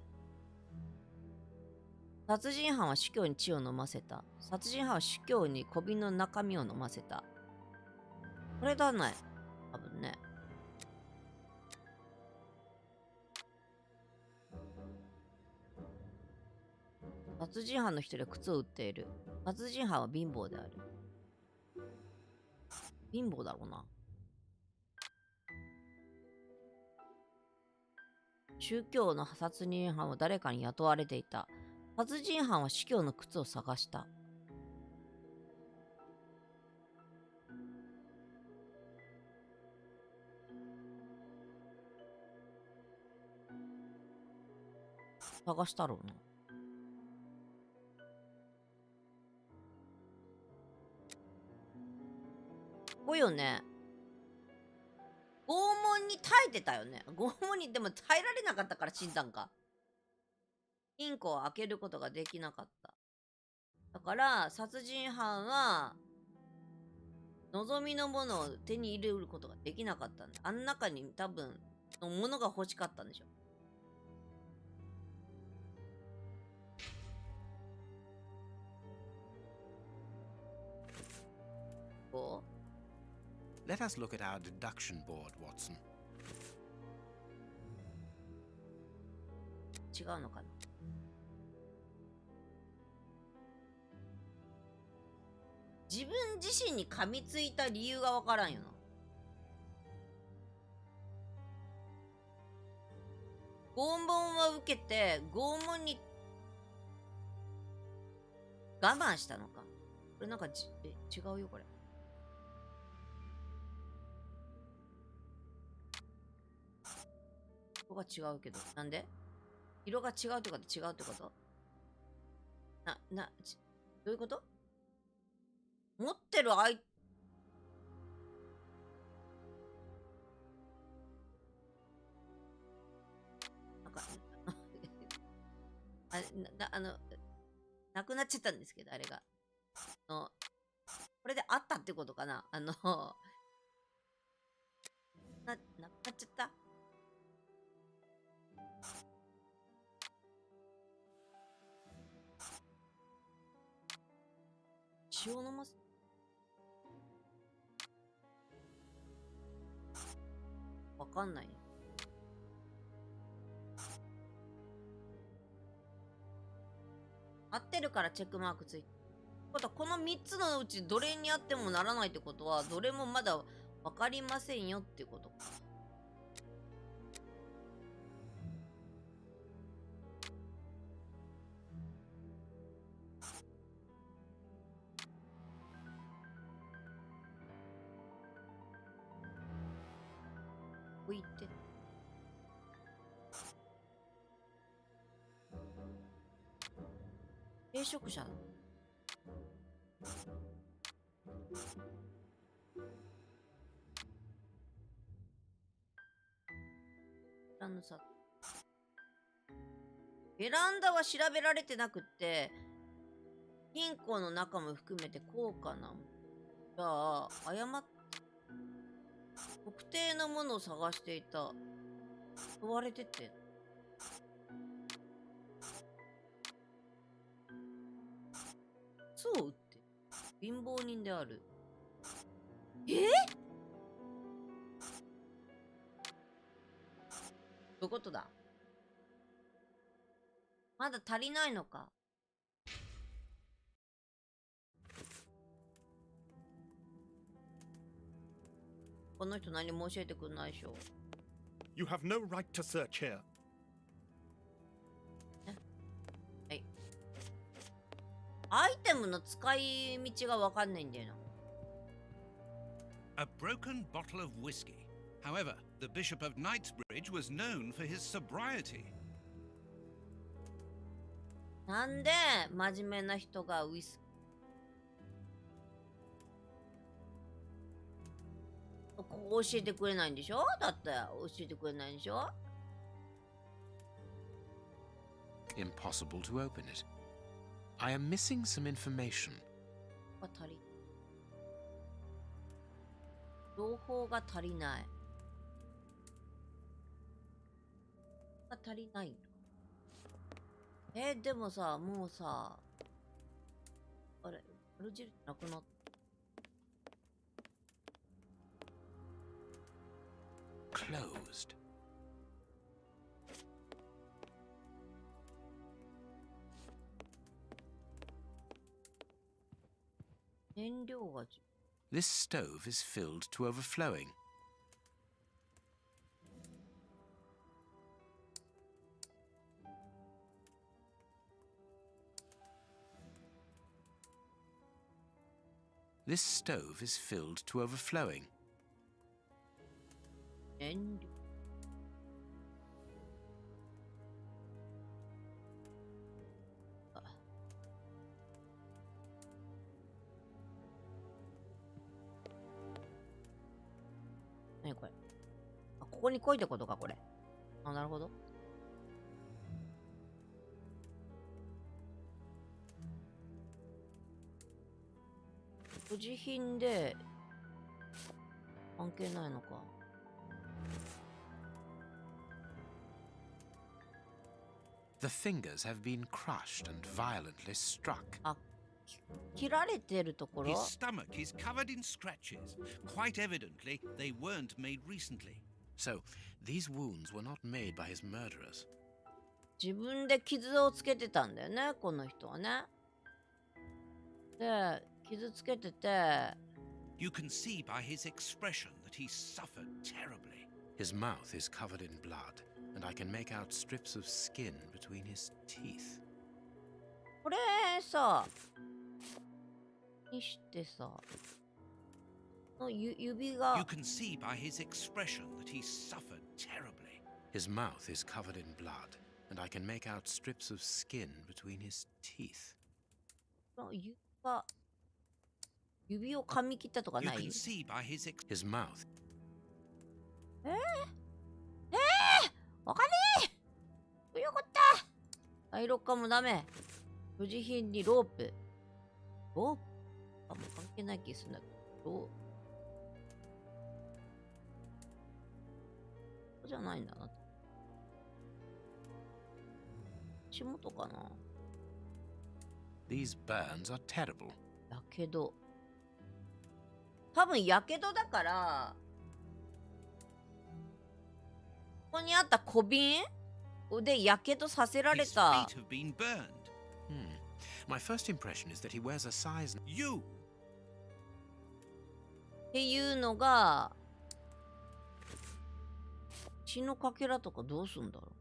殺人犯は宗教に血を飲ませた。殺人犯は宗教に小瓶の中身を飲ませた。これだね。多分ね。殺人犯の一人は靴を売っている。殺人犯は貧乏である。貧乏だろうな。宗教の殺人犯は誰かに雇われていた。殺人犯は司教の靴を探した。探したろうな。こうよね。拷問に耐えてたよね。拷問にでも耐えられなかったから死んだんか。金庫を開けることができなかった。だから殺人犯は望みのものを手に入れることができなかったんだ。あん中に多分のものが欲しかったんでしょ。こう？Let us look at our deduction board, Watson. 違うのかな。自分自身に噛みついた理由がわからんよな。拷問は受けて拷問に我慢したのか。これなんか違うよこれ。ここが違うけどなんで？色が違うってこと違うってこと？どういうこと？持ってるなんかなくなっちゃったんですけど、あれがこれであったってことかな。なくなっちゃった。血を飲ますわかんない。合ってるからチェックマークついてる。この3つのうちどれにあってもならないってことは、どれもまだわかりませんよってことか。置いて。定食者だ。ベランダは調べられてなくって、金庫の中も含めて高価な。じゃあ、誤って特定のものを探していた。問われてて。そうって貧乏人である。どういうことだ？まだ足りないのか。この人何も教えてくんないでしょ。 You have no right to search here. はい。アイテムの使い道がわかんないんだよな。A broken bottle of whiskey. However, the Bishop of Knightsbridge was known for his sobriety. なんで真面目な人がウイスここ教えてくれないんでしょ。だって教えてくれないんでしょ。 Impossible to open it. I am missing some information. 情報が足りない。足りないんだ。でもさ、もうさ、あれ、丸印なくなった。Closed. 燃料がThis stove is filled to overflowing. This stove is filled to overflowing. 燃料。何これ。あ、ここに来いってことか、これ。あ、なるほど。所持品で関係ないのか。The fingers have been crushed and violently struck. あ、切られてるところ。 His stomach is covered in scratches. Quite evidently, they weren't made recently. So, these wounds were not made by his murderers. 自分で傷をつけてたんだよね、この人はね。で、傷つけてて。You can see by his expression that he suffered terribly. His mouth is covered in blood, and I can make out strips of skin between his teeth. これさ、にしてさ、指が。 You can see by his expression that he suffered terribly. His mouth is covered in blood, and I can make out strips of skin between his teeth. 指を噛み切ったとかない？ You can see by his His mouth. わかんねえ。よかった。第6巻もダメ。所持品にロープ。ロープ？あ、もう関係ない気するんだけど。ここじゃないんだな。足元かな。 These burns are terrible. やけど。多分やけどだから、ここにあった小瓶でやけどさせられ His た。 feet have been burned. My first impression is that he wears a size. You! っていうのが、血のかけらとかどうすんだろう。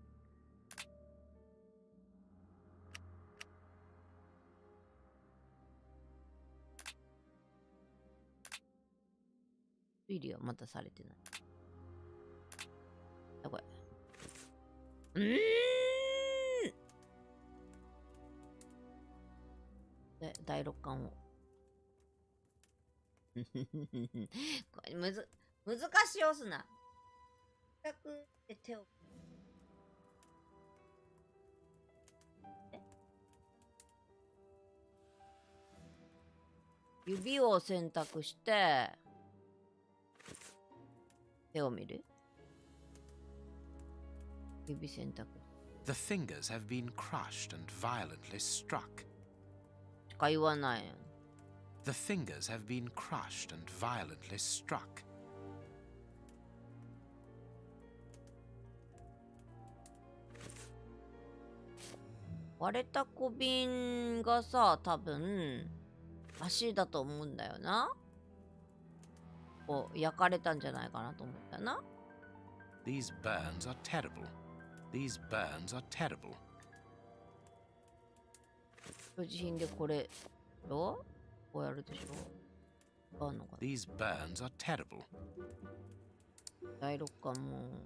推理はまたされてない。あ、これ。で、第6巻を。これ難しい押すな。全くで手を。指を選択して、手を見る。指選択。 The fingers have been crushed and violently struck. しか言わないよ。 The fingers have been crushed and violently struck. 割れた小瓶がさ、多分足だと思うんだよな。こう焼かれたんじゃないかなと思ったな。 These burns are terrible. These burns are terrible. 所持品でこれをこうやるでしょ。あんのかな。 These burns are terrible. 第6巻も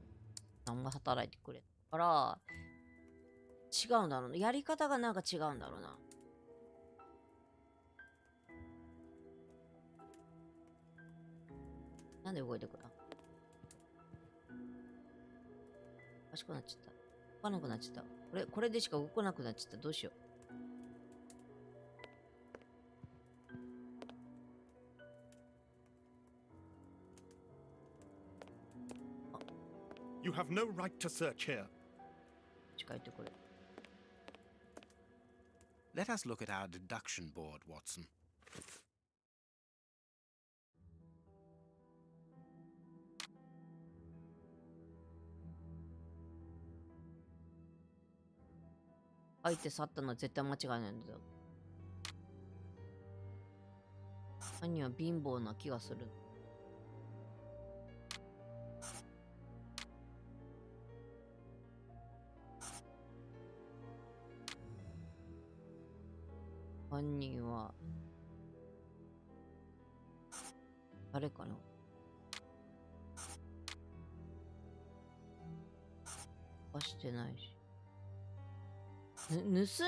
何も働いてくれたから違うんだろうな。やり方がなんか違うんだろうな。なんで動いてくるの？おかしくなっちゃった。動かなくなっちゃった。これでしか動かなくなっちゃった。どうしよう。You have no right to search here. 近いところ。Let us look at our deduction board, Watson. 入って去ったのは絶対間違いないんだよ。犯人は貧乏な気がする。犯人は誰かな。犯してないし。盗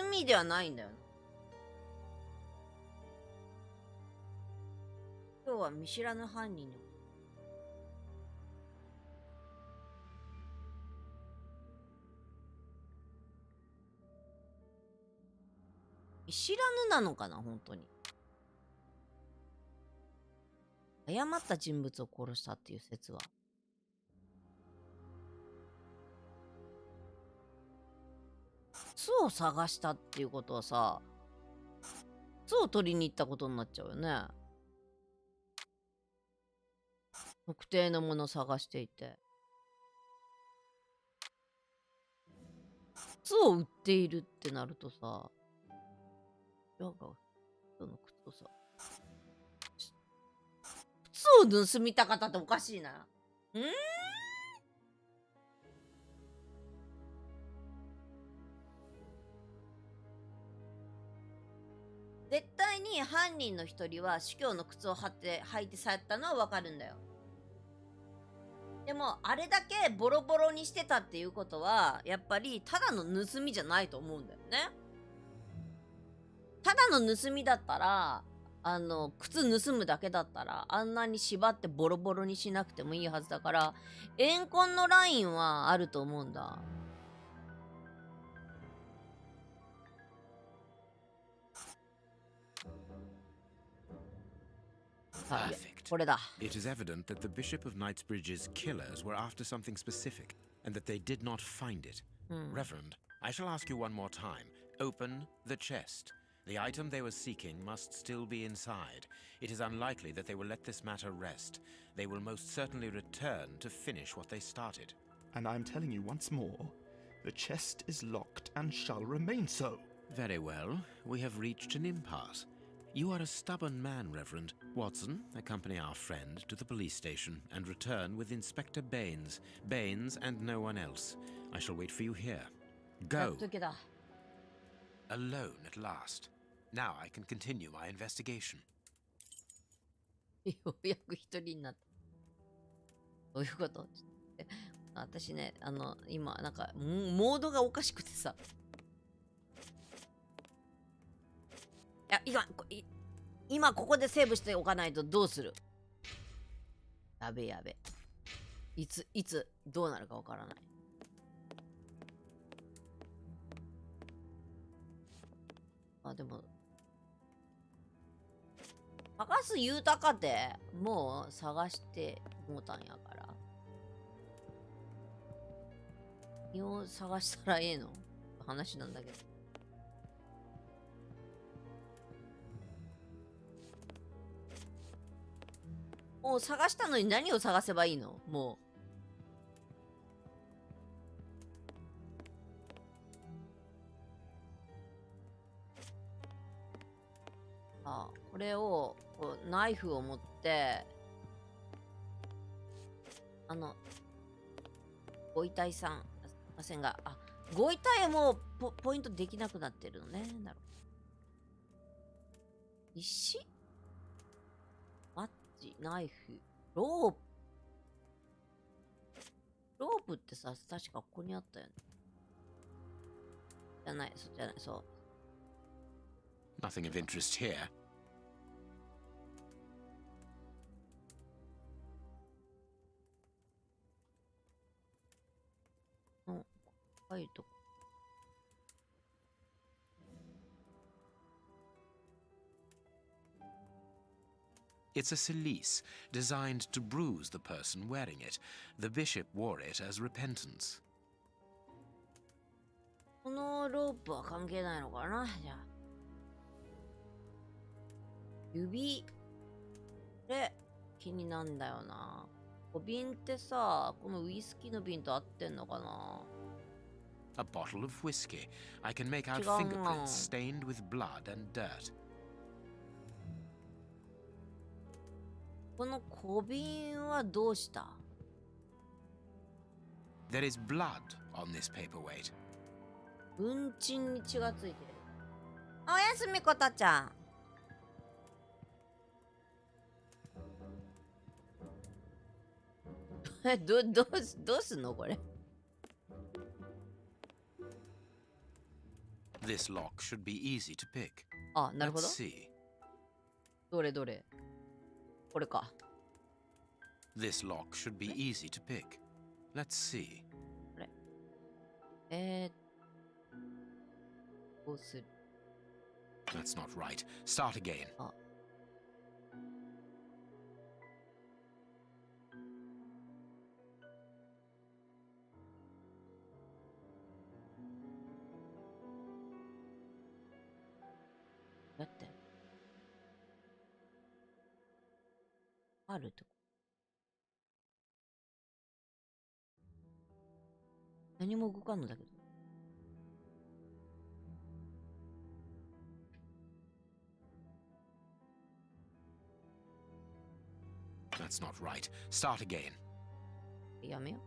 みではないんだよな。今日は見知らぬ犯人の見知らぬなのかな、本当に。誤った人物を殺したっていう説は。巣を探したっていうことはさ、巣を取りに行ったことになっちゃうよね。特定のものを探していて。巣を売っているってなるとさ、なんか、人の靴をさ、靴を盗みたかったっておかしいな。絶対に犯人の一人は司教の靴を履いて去ったのはわかるんだよ。でもあれだけボロボロにしてたっていうことはやっぱりただの盗みじゃないと思うんだよね。ただの盗みだったら靴盗むだけだったらあんなに縛ってボロボロにしなくてもいいはずだから、怨恨のラインはあると思うんだ。Perfect. これだ。 It is evident that the Bishop of Knightsbridge's killers were after something specific, and that they did not find it. Reverend, I shall ask you one more time. Open the chest. The item they were seeking must still be inside. It is unlikely that they will let this matter rest. They will most certainly return to finish what they started. And I'm telling you once more, the chest is locked and shall remain so. Very well. We have reached an impasse. You are a stubborn man, Reverend. Watson, accompany our friend to the police station and return with Inspector Baines. Baines and no one else. I shall wait for you here. Go. Alone at last. Now I can continue my investigation. ようやく一人になった。どういうこと？私ね、今、なんか、モードがおかしくてさ。いや、今ここでセーブしておかないとどうする？やべやべ。いつ、どうなるかわからない。でも、探す言うたかて、もう探してもうたんやから。何を探したらええの？話なんだけど。もう探したのに何を探せばいいの？もう。これをナイフを持ってご遺体さんすいませんが、ご遺体もポイントできなくなってるのね。なるほど。石、マッチ、ナイフ、ロープってさ、確かここにあったよね。じゃない、そう。Nothing of interest here. 高いとこ。It's a cilice designed to bruise the person wearing it. The bishop wore it as repentance. このロープは関係ないのかな。じゃあ。指。で、気になんだよな。小瓶ってさ、このウイスキーの瓶と合ってんのかな。A bottle of whiskey. I can make out 違うな。 fingerprints stained with blood and dirt. この小瓶はどうした？ There is blood on this paperweight. うんちんに血がついてる。おやすみこたちゃん。どうすんのこれ。This lock should be easy to pick. あ、なるほど。 Let's see. どれどれ。これか。This lock should be easy to pick. Let's see. これ。どうする？ That's not right. Start again. あ。だってあるってこと。何も動かんのだけど。That's not right. Start again. やめよ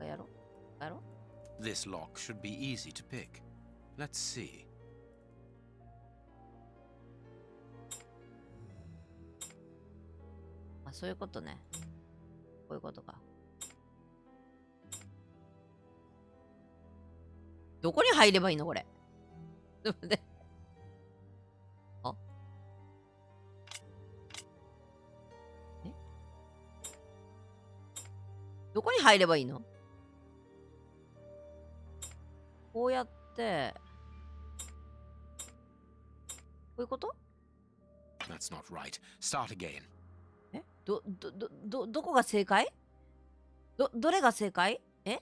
う。やろう。やろう。 This lock should be easy to pick. Let's see. あ、そういうことね。こういうことか。どこに入ればいいのこれ。ちょっと待って。あ、え、どこに入ればいいの？こうやって、こういうこと？ That's not right. Start again. え、どこが正解？どれが正解？え？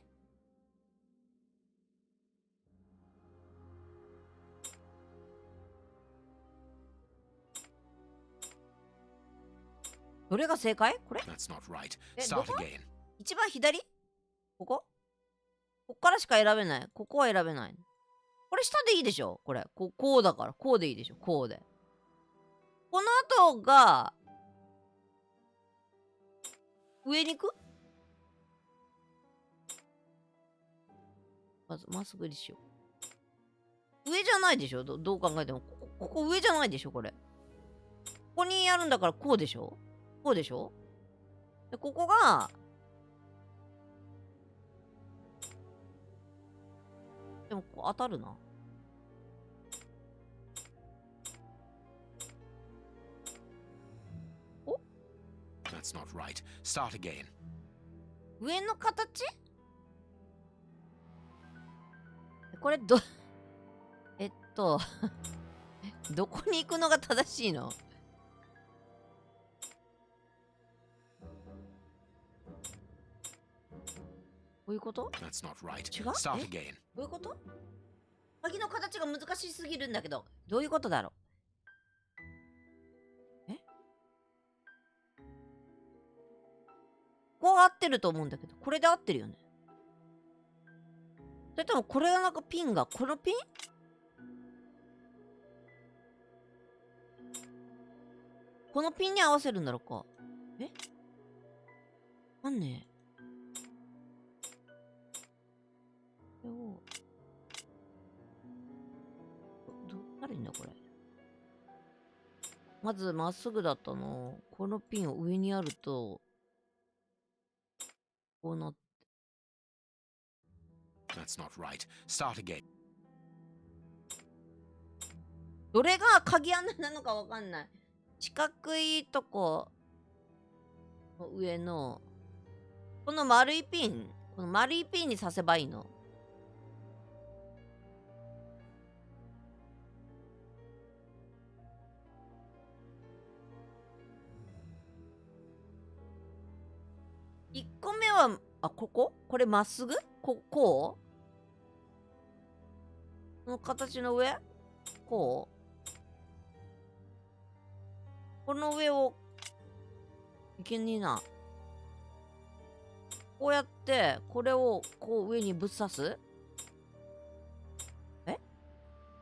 どれが正解？これ？ That's not right. え、 Start どこ？ again. 一番左？ここ？こっからしか選べない。ここは選べない。これ下でいいでしょこれ。こうだから。こうでいいでしょ。こうで。この後が、上に行く？まず、まっすぐにしよう。上じゃないでしょどう考えても。ここ上じゃないでしょこれ。ここにやるんだからこうでしょこうでしょで、ここが、でもここ当たるな。お？ That's not right. Start again. 上の形？これどこに行くのが正しいの？こういうこと？ That's not right. 違う？ Start え？ again. どういうこと？鍵の形が難しすぎるんだけど、どういうことだろう？え？こう合ってると思うんだけど、これで合ってるよね。それともこれがなんかピンが、このピン？このピンに合わせるんだろうか。え？なんねえ。これをどうしたらいいんだこれ。まずまっすぐだったの。このピンを上にやるとこうなって。That's not right. Start again. どれが鍵穴なのかわかんない。四角いとこの上のこの丸いピン、この丸いピンに刺せばいいの。1個目は、あ、これまっすぐ？こうこの形の上こうこの上を、いけねえな。こうやって、これをこう上にぶっ刺す？え？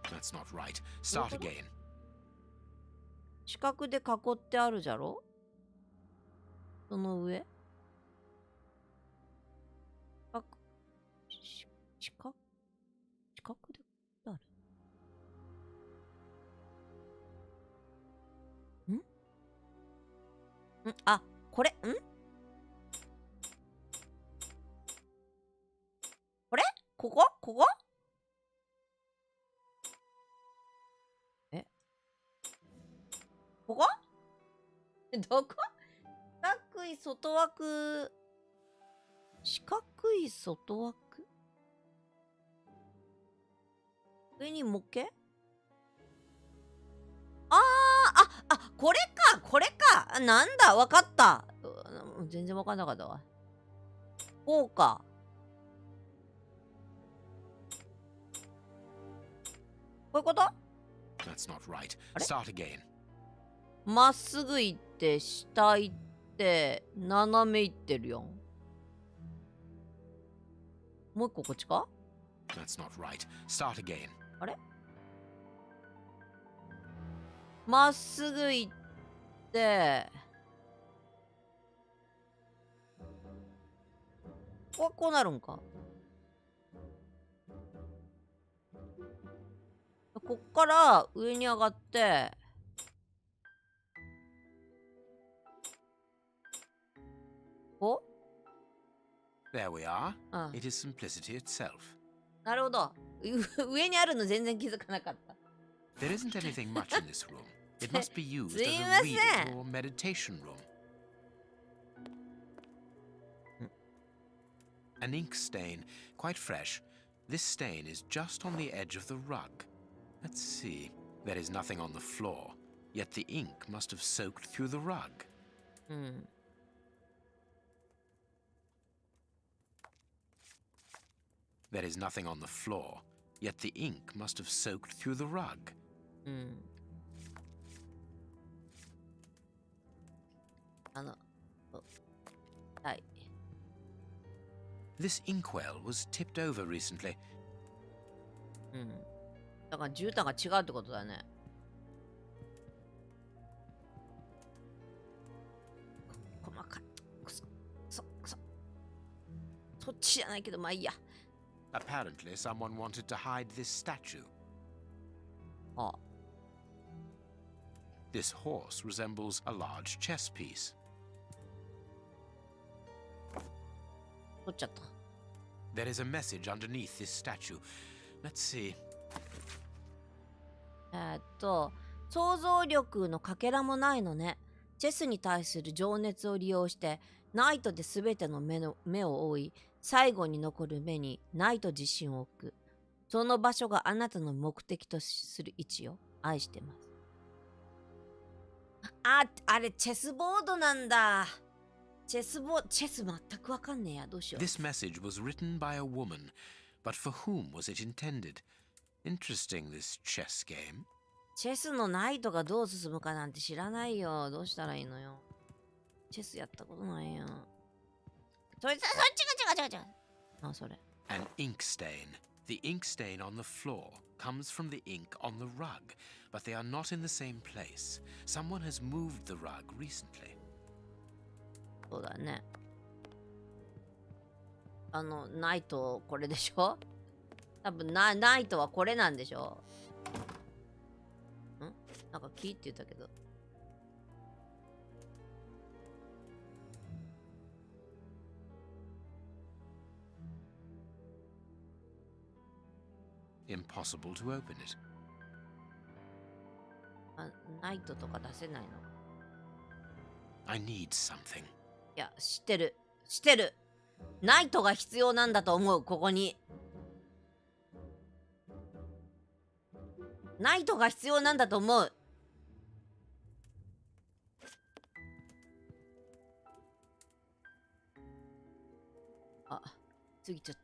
That's not right. Start again. 四角で囲ってあるじゃろ？その上？四角である？あ、これこれここえここどこ？四角い外枠。四角い外枠？上に模型？これかなんだわかった。全然わかんなかったわ。こうか。こういうこと？ That's not right. Start again. まっすぐ行って、下行って、斜め行ってるよん。もう一個こっちか？ That's not right. Start again. あれ？まっすぐ行って、こうなるんか。こっから上に上がって、こう？ There we are. It is simplicity itself. なるほど。上にあるの全然気づかなかった。There isn't anything much in this room. It must be used as a reading or meditation room. An ink stain, quite fresh. This stain is just on the edge of the rug. Let's see. There is nothing on the floor, yet the ink must have soaked through the rug. There is nothing on the floor, yet the ink must have soaked through the rug. This inkwell was tipped over recently. だから絨毯が違うってことだね。細かい。そっちじゃないけど、まあいいや。Apparently, someone wanted to hide this statue. This horse resembles a large chess piece. 取っちゃった。There is a message underneath this statue. Let's see. 想像力のかけらもないのね。チェスに対する情熱を利用して、ナイトで全ての目を覆い、最後に残る目にナイト自身を置く。その場所があなたの目的とする位置を愛してます。あれチェスボードなんだ。チェス全くわかんねえや。どうしよう。This message was written by a woman, but for whom was it intended? Interesting, this chess game. チェスのナイトがどう進むかなんて知らないよ。どうしたらいいのよ。チェスやったことないよ。そっち違う。あ、それ。An ink stain. The ink stain on the floor comes from the ink on the rug, but they are not in the same place. Someone has moved the rug recently. そうだね。ナイトこれでしょ？多分ナイトはこれなんでしょ？なんかキーって言ったけど。Impossible to open it. ナイトとか出せないの？ I need something. いや、知ってる。ナイトが必要なんだと思う、ここに。ナイトが必要なんだと思う。過ぎちゃっ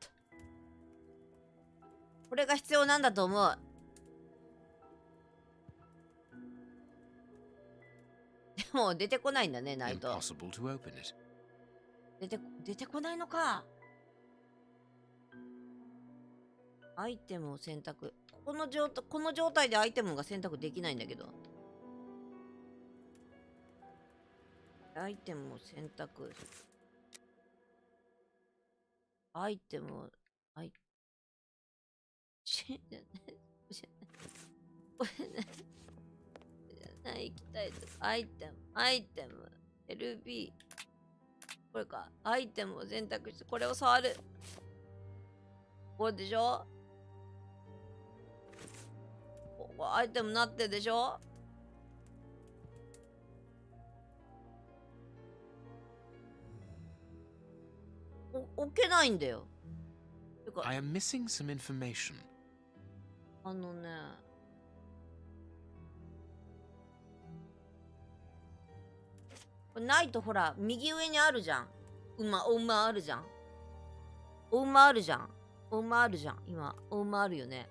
た。これが必要なんだと思う。でも出てこないんだね、ないと。Impossible to open it. 出てこないのか。アイテムを選択。この状態でアイテムが選択できないんだけど。アイテムを選択。アイテムを、行きたいとアイテム、LB。これか。アイテムを選択して、これを触る。これでしょ？ここアイテムなってるでしょ？置けないんだよ。I am missing some information. あのね。これないとほら、右上にあるじゃん。お馬あるじゃん。お馬あるじゃん。今、お馬あるよね。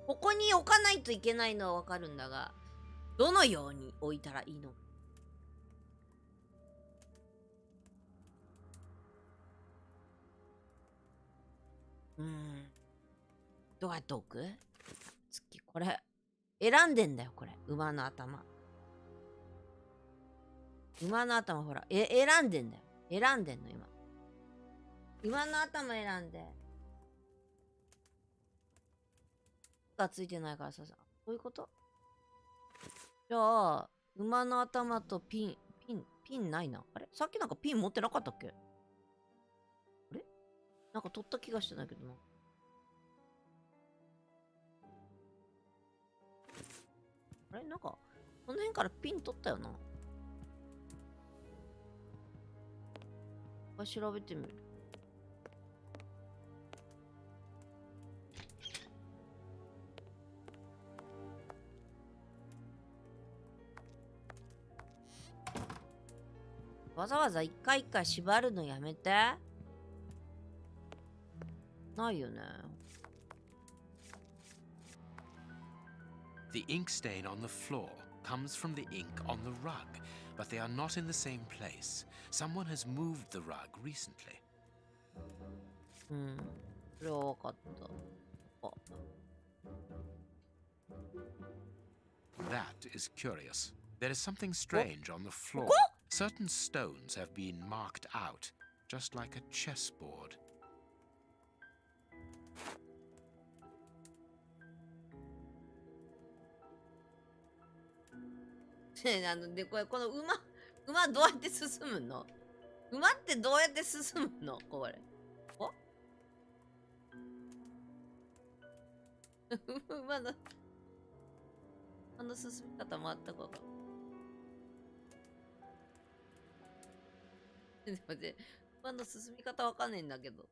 ここに置かないといけないのはわかるんだが、どのように置いたらいいの？どうやって置く？次、これ。選んでんだよ、これ。馬の頭。ほら。選んでんだよ。選んでんの、今。馬の頭選んで。がついてないからさ、こういうこと？じゃあ、馬の頭とピンないな。あれ？さっきなんかピン持ってなかったっけ？あれ？なんか取った気がしてないけどな。あれ？なんか、この辺からピン取ったよな。調べてみる。わざわざ一回一回縛るのやめて。ないよね。The ink stain on the floor comes from the ink on the rug, but they are not in the same place. Someone has moved the rug recently. それは分かった。That is curious. There is something strange on the floor. Certain stones have been marked out, just like a chessboard. で、この馬どうやって進むの？馬ってどうやって進むの？これ。馬の進み方もあったかわかんない。でもね、馬の進み方わかんないんだけど。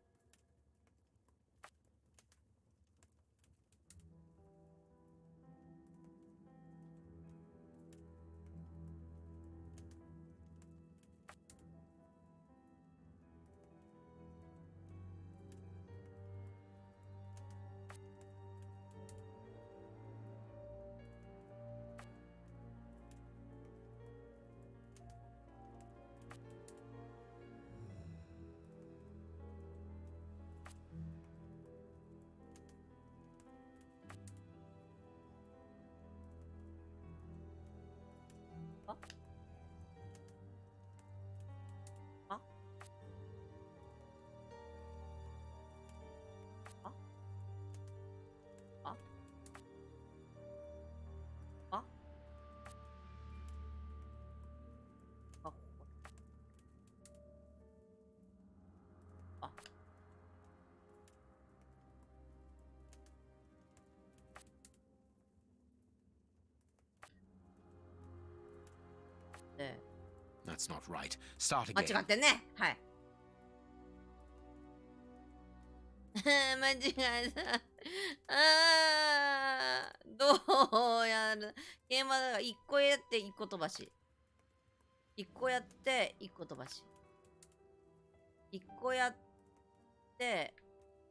That's not right. Start 間 again. 違ってね。はい。間違えた。どうやる？ゲームはだから1個やって1個飛ばし。1個やって1個飛ばし。1個やって、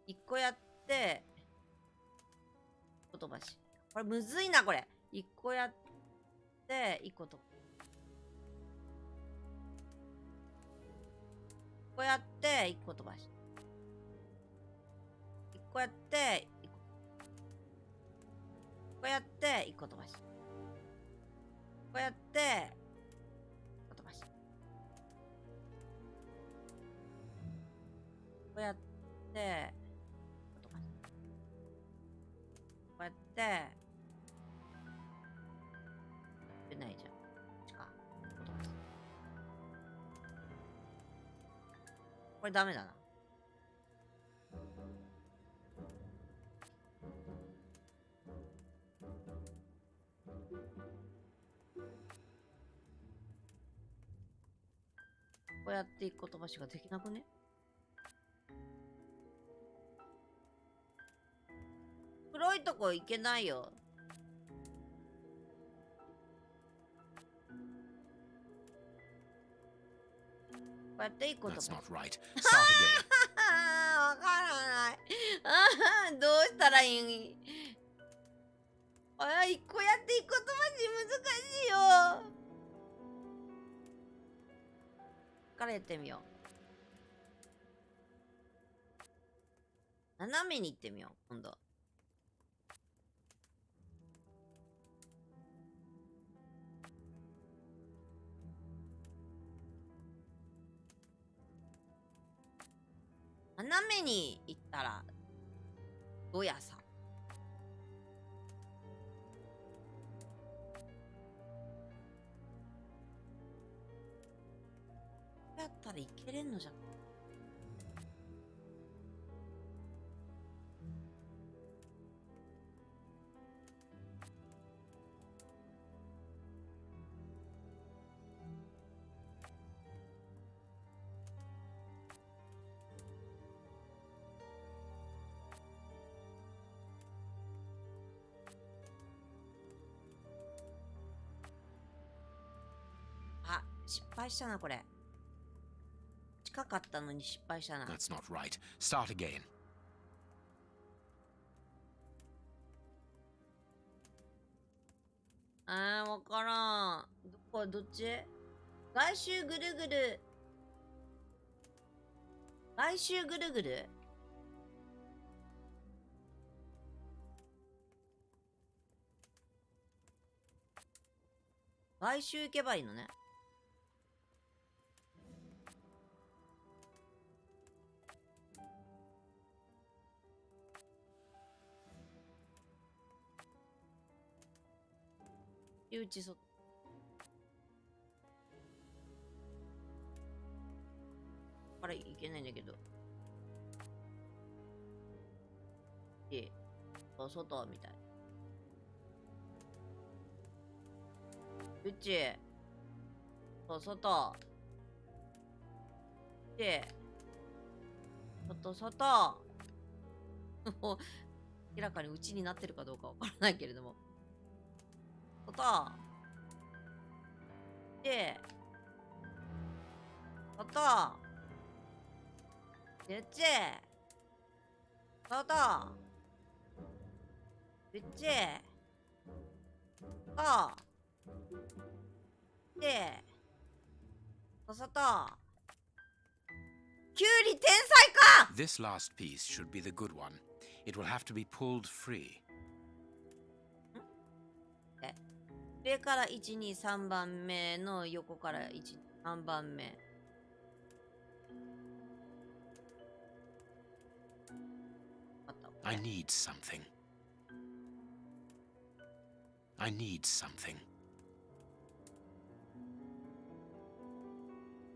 1個やって、個飛ばし。これむずいな、これ。1個やって、1個飛ばし。1個やって、1個飛ばし。1個やって、1個やって、1個飛ばし。1個やって、1個飛ばし。こうやって、こうやって、ないじゃん。こっちか。これダメだな。こうやって一個飛ばしができなくね？黒いとこ行けないよ。こうやって一個飛ばし。That's not right. Start again. わからない。どうしたらいい？一個やって一個飛ばし難しいよ。からやってみよう。斜めに行ってみよう、今度。斜めに行ったら、どやさ。やったらいけれんのじゃん。あ、失敗したな、これ。近かったのに失敗したな。That's not right. Start again. わからん。どっち？外周ぐるぐる。外周ぐるぐる？外周行けばいいのね。内外。あれ、いけないんだけど。外みたい。内。外。外。明らかに内になってるかどうかわからないけれども。外。で、外。でっち。外。でっち。外。で、外。キュウリ天才か！ This last piece should be the good one. It will have to be pulled free. 上から1、2、3番目の横から1、3番目。I need something. I need something.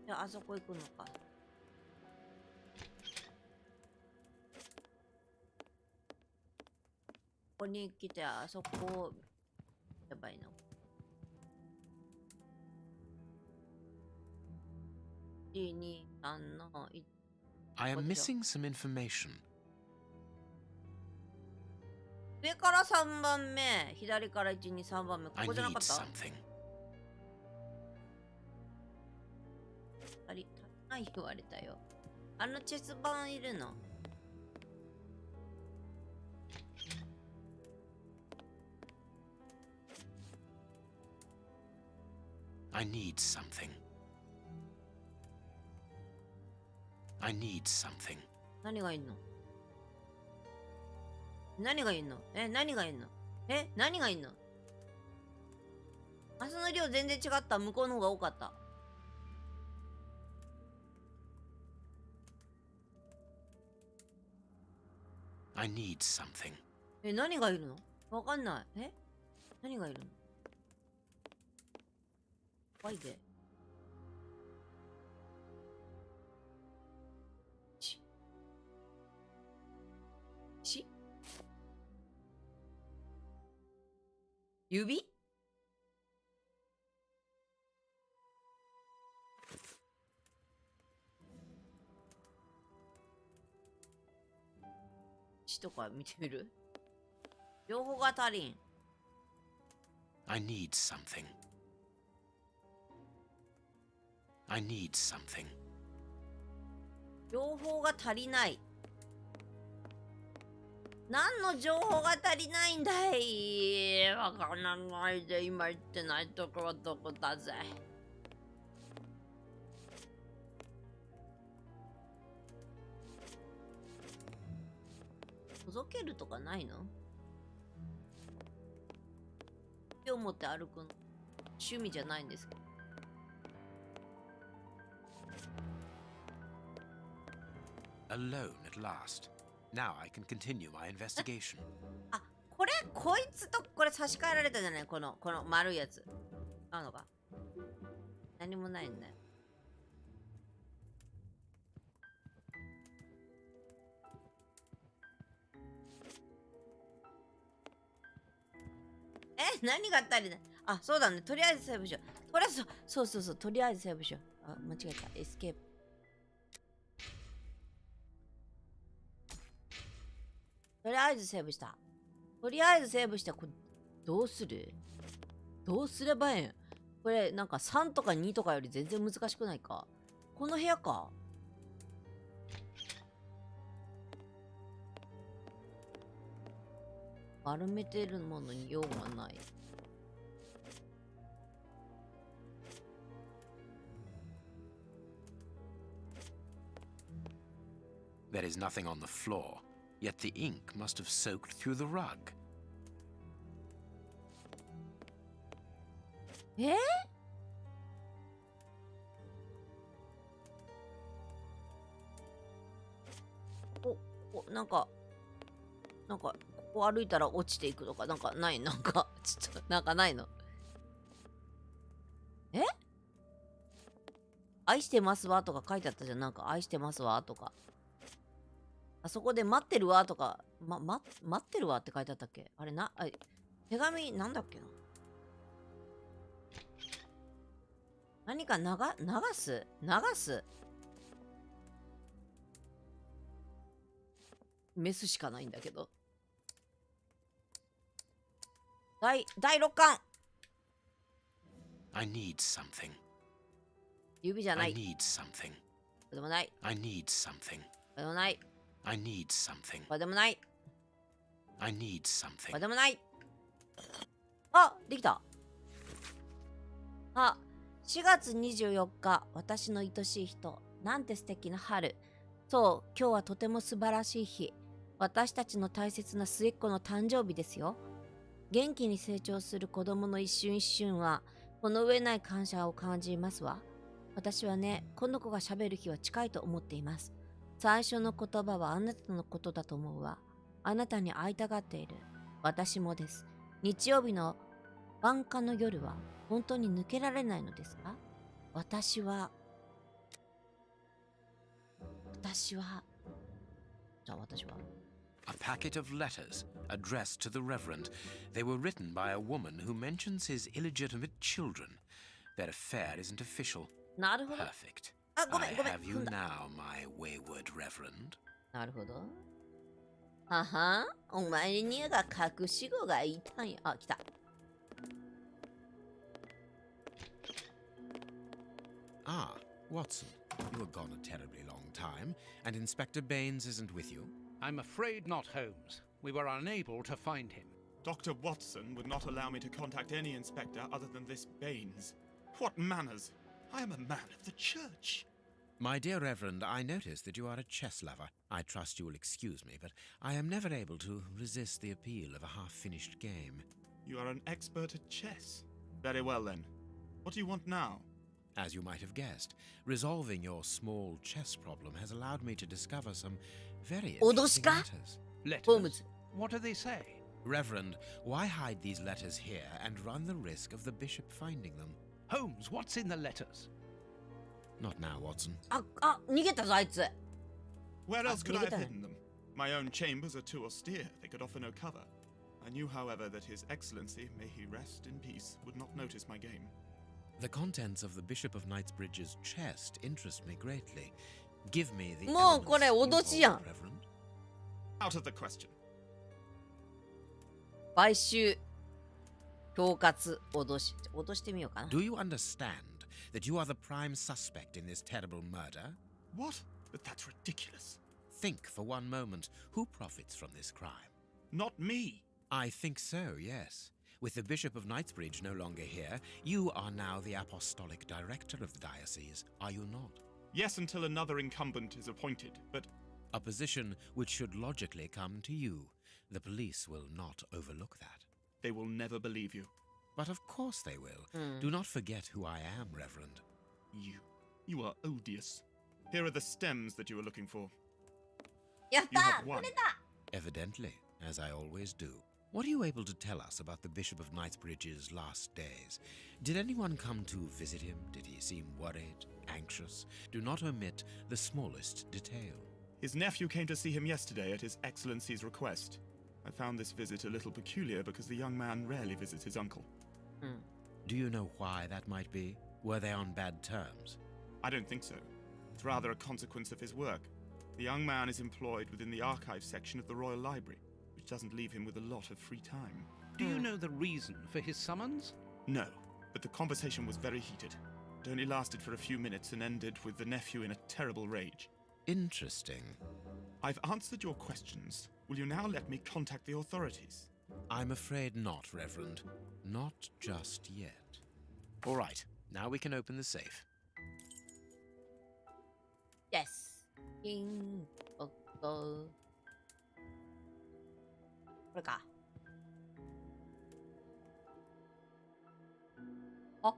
じゃあ、あそこ行くのか。ここに来て、あそこをやばいの。1、2、3の1。I am missing some information. 上から3番目、左から1、2、3番目。こ I こじゃな need かった？ something. 言われたよ。あのチェス盤いるの？ I need something. I need something. 何がいんの？何がいんの？何がいんの？何がいんの？マスの量全然違った。向こうの方が多かった。I need something. 何がいるの？わかんない。何がいるの？怖いで。指？血とか見てみる？情報が足りん。I need something. I need something. 情報が足りない。何の情報が足りないんだい？わからないで。今言ってないところどこだぜ。届けるとかないの？手を持って歩くの趣味じゃないんですけど。Alone at last. Now I can continue my investigation. あ、こいつとこれ差し替えられたじゃない？この丸いやつ。あのか。何もないんだよ。何が足りない？あ、そうだね。とりあえずセーブしよう。これそう。とりあえずセーブしよう。あ、間違えた。エスケープ。とりあえずセーブした。とりあえずセーブした。これ、どうする？どうすればええん？これ、なんか3とか2とかより全然難しくないか？この部屋か？丸めてるものに用がない。There is nothing on the floor, yet the ink must have soaked through the rug. なんかここ歩いたら落ちていくとかなんかない？なんかちょっとなんかないの？愛してますわとか書いてあったじゃん。なんか愛してますわとか。あそこで待ってるわとか、待ってるわって書いてあったっけ？あれ手紙なんだっけな？何か流すメスしかないんだけど。第6巻 I need something. 指じゃない。 I need something. これでもない。 I need something. これでもない。 I need something. これでもない。 I need こ something. れでもない。あ、できた。あ、4月24日、私の愛しい人。なんて素敵な春。そう、今日はとても素晴らしい日。私たちの大切な末っ子の誕生日ですよ。元気に成長する子供の一瞬一瞬は、この上ない感謝を感じますわ。私はね、この子が喋る日は近いと思っています。最初の言葉はあなたのことだと思うわ。あなたに会いたがっている。私もです。日曜日の晩夏の夜は本当に抜けられないのですか？私は。じゃあ私は。A packet of letters addressed to the Reverend. They were written by a woman who mentions his illegitimate children. Their affair isn't official. なるほど。 Perfect. あ、ごめ I ん。have you now, my wayward Reverend. なるほど。はは、お前には隠し子がいたんや。あ、来た。Ah, Watson, you were gone a terribly long time, and Inspector Baines isn't with you. I'm afraid not, Holmes. We were unable to find him. Dr. Watson would not allow me to contact any inspector other than this Baines. What manners? I am a man of the church. My dear Reverend, I notice that you are a chess lover. I trust you will excuse me, but I am never able to resist the appeal of a half-finished game. You are an expert at chess. Very well then. What do you want now? As you might have guessed, resolving your small chess problem has allowed me to discover some very interesting letters. Letters? What do they say? Reverend, why hide these letters here and run the risk of the bishop finding them? Holmes, what's in the letters? Not now, Watson. 逃げたぞあいつ。 Where else could I have hidden them? My own chambers are too austere. They could offer no cover. I knew, however, that His Excellency, may he rest in peace, would not notice my game. The contents of the Bishop of Knightsbridge's chest interest me greatly. Give me the もうこれ elements 脅しやん。 involved, Reverend. Out of the question. 買収、恐喝、脅し。脅してみようかな。 Do you understand that you are the prime suspect in this terrible murder? What? But that's ridiculous. Think for one moment, who profits from this crime? Not me. I think so, yes. With the Bishop of Knightsbridge no longer here, you are now the apostolic director of the diocese, are you not? Yes, until another incumbent is appointed, but A position which should logically come to you. The police will not overlook that. they will never believe you. But of course they will. Do not forget who I am, Reverend. You are odious. Here are the stems that you were looking for. やっ You た have won. 取れた Evidently, as I always do. What are you able to tell us about the Bishop of Knightsbridge's last days? Did anyone come to visit him? Did he seem worried, anxious? Do not omit the smallest detail. His nephew came to see him yesterday at His Excellency's request. I found this visit a little peculiar because the young man rarely visits his uncle. Do you know why that might be? Were they on bad terms? I don't think so. It's rather a consequence of his work. The young man is employed within the archive section of the Royal Library, which doesn't leave him with a lot of free time. Do you know the reason for his summons? No, but the conversation was very heated. It only lasted for a few minutes and ended with the nephew in a terrible rage. Interesting. I've answered your questions. Will you now let me contact the authorities? I'm afraid not, Reverend. Not just yet. All right, now we can open the safe. Yes. 金おっと。これか。あ、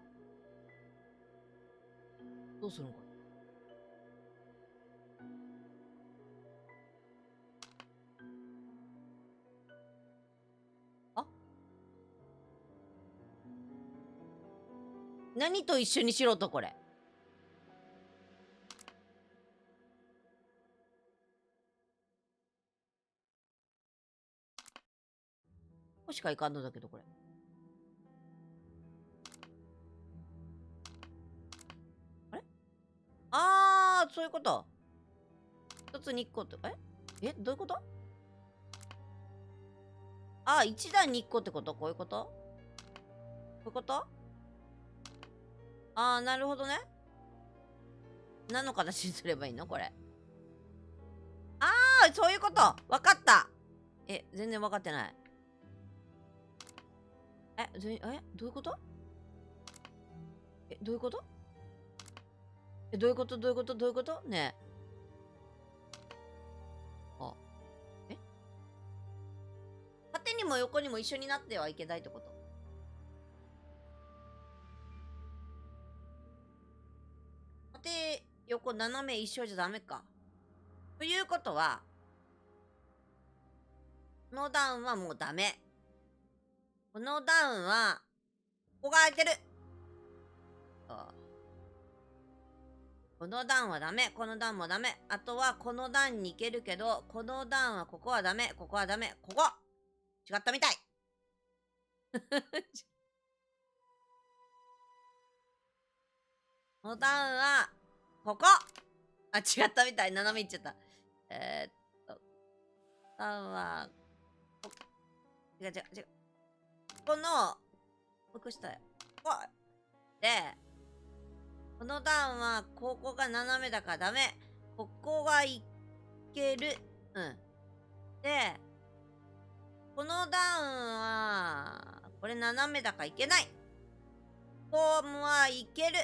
どうするのこれ。あ、何と一緒にしろとこれ。ここしかいかんのだけどこれ。あれ？あー、そういうこと。一つに一個って、どういうこと？あ、一段に一個ってこと？こういうこと？こういうこと？あー、なるほどね。何の形にすればいいのこれ。あー、そういうこと。わかった。全然わかってない。どういうこと？どういうこと？どういうことどういうことどういうことねえ。縦にも横にも一緒になってはいけないってこと？縦、横、斜め一緒じゃダメか。ということは、この段はもうダメ。この段は、ここが空いてる。この段はダメ。この段もダメ。あとは、この段に行けるけど、この段はここはダメ。ここはダメ。ここ違ったみたい。この段は、ここあ、違ったみたい。斜めいっちゃった。段は、違う違う違う。この、僕したよ。で、この段は、ここが斜めだからダメ。ここがいける。で、この段は、これ斜めだからいけない。ここはいける。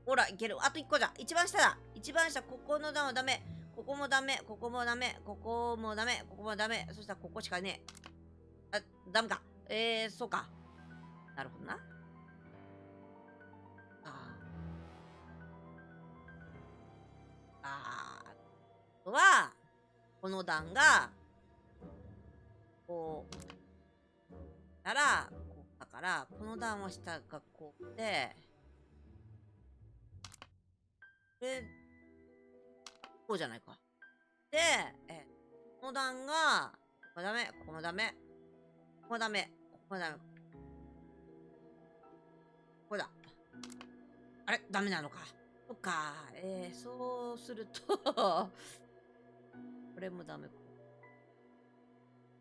ほら、いける。あと1個だ。一番下だ。一番下、ここの段はダメ。ここもダメ。ここもダメ。ここもダメ。ここもダメ。そしたらここしかねえ。あ、ダメか。そうか。なるほどな。あとは、この段が、こう、たら、こうだから、この段は下がこうで、こうじゃないか。で、この段が、ここダメ、ここもダメ、ここダメ、ここもダメ。ここだ。あれダメなのか。そっか。そうするとこれもダメ。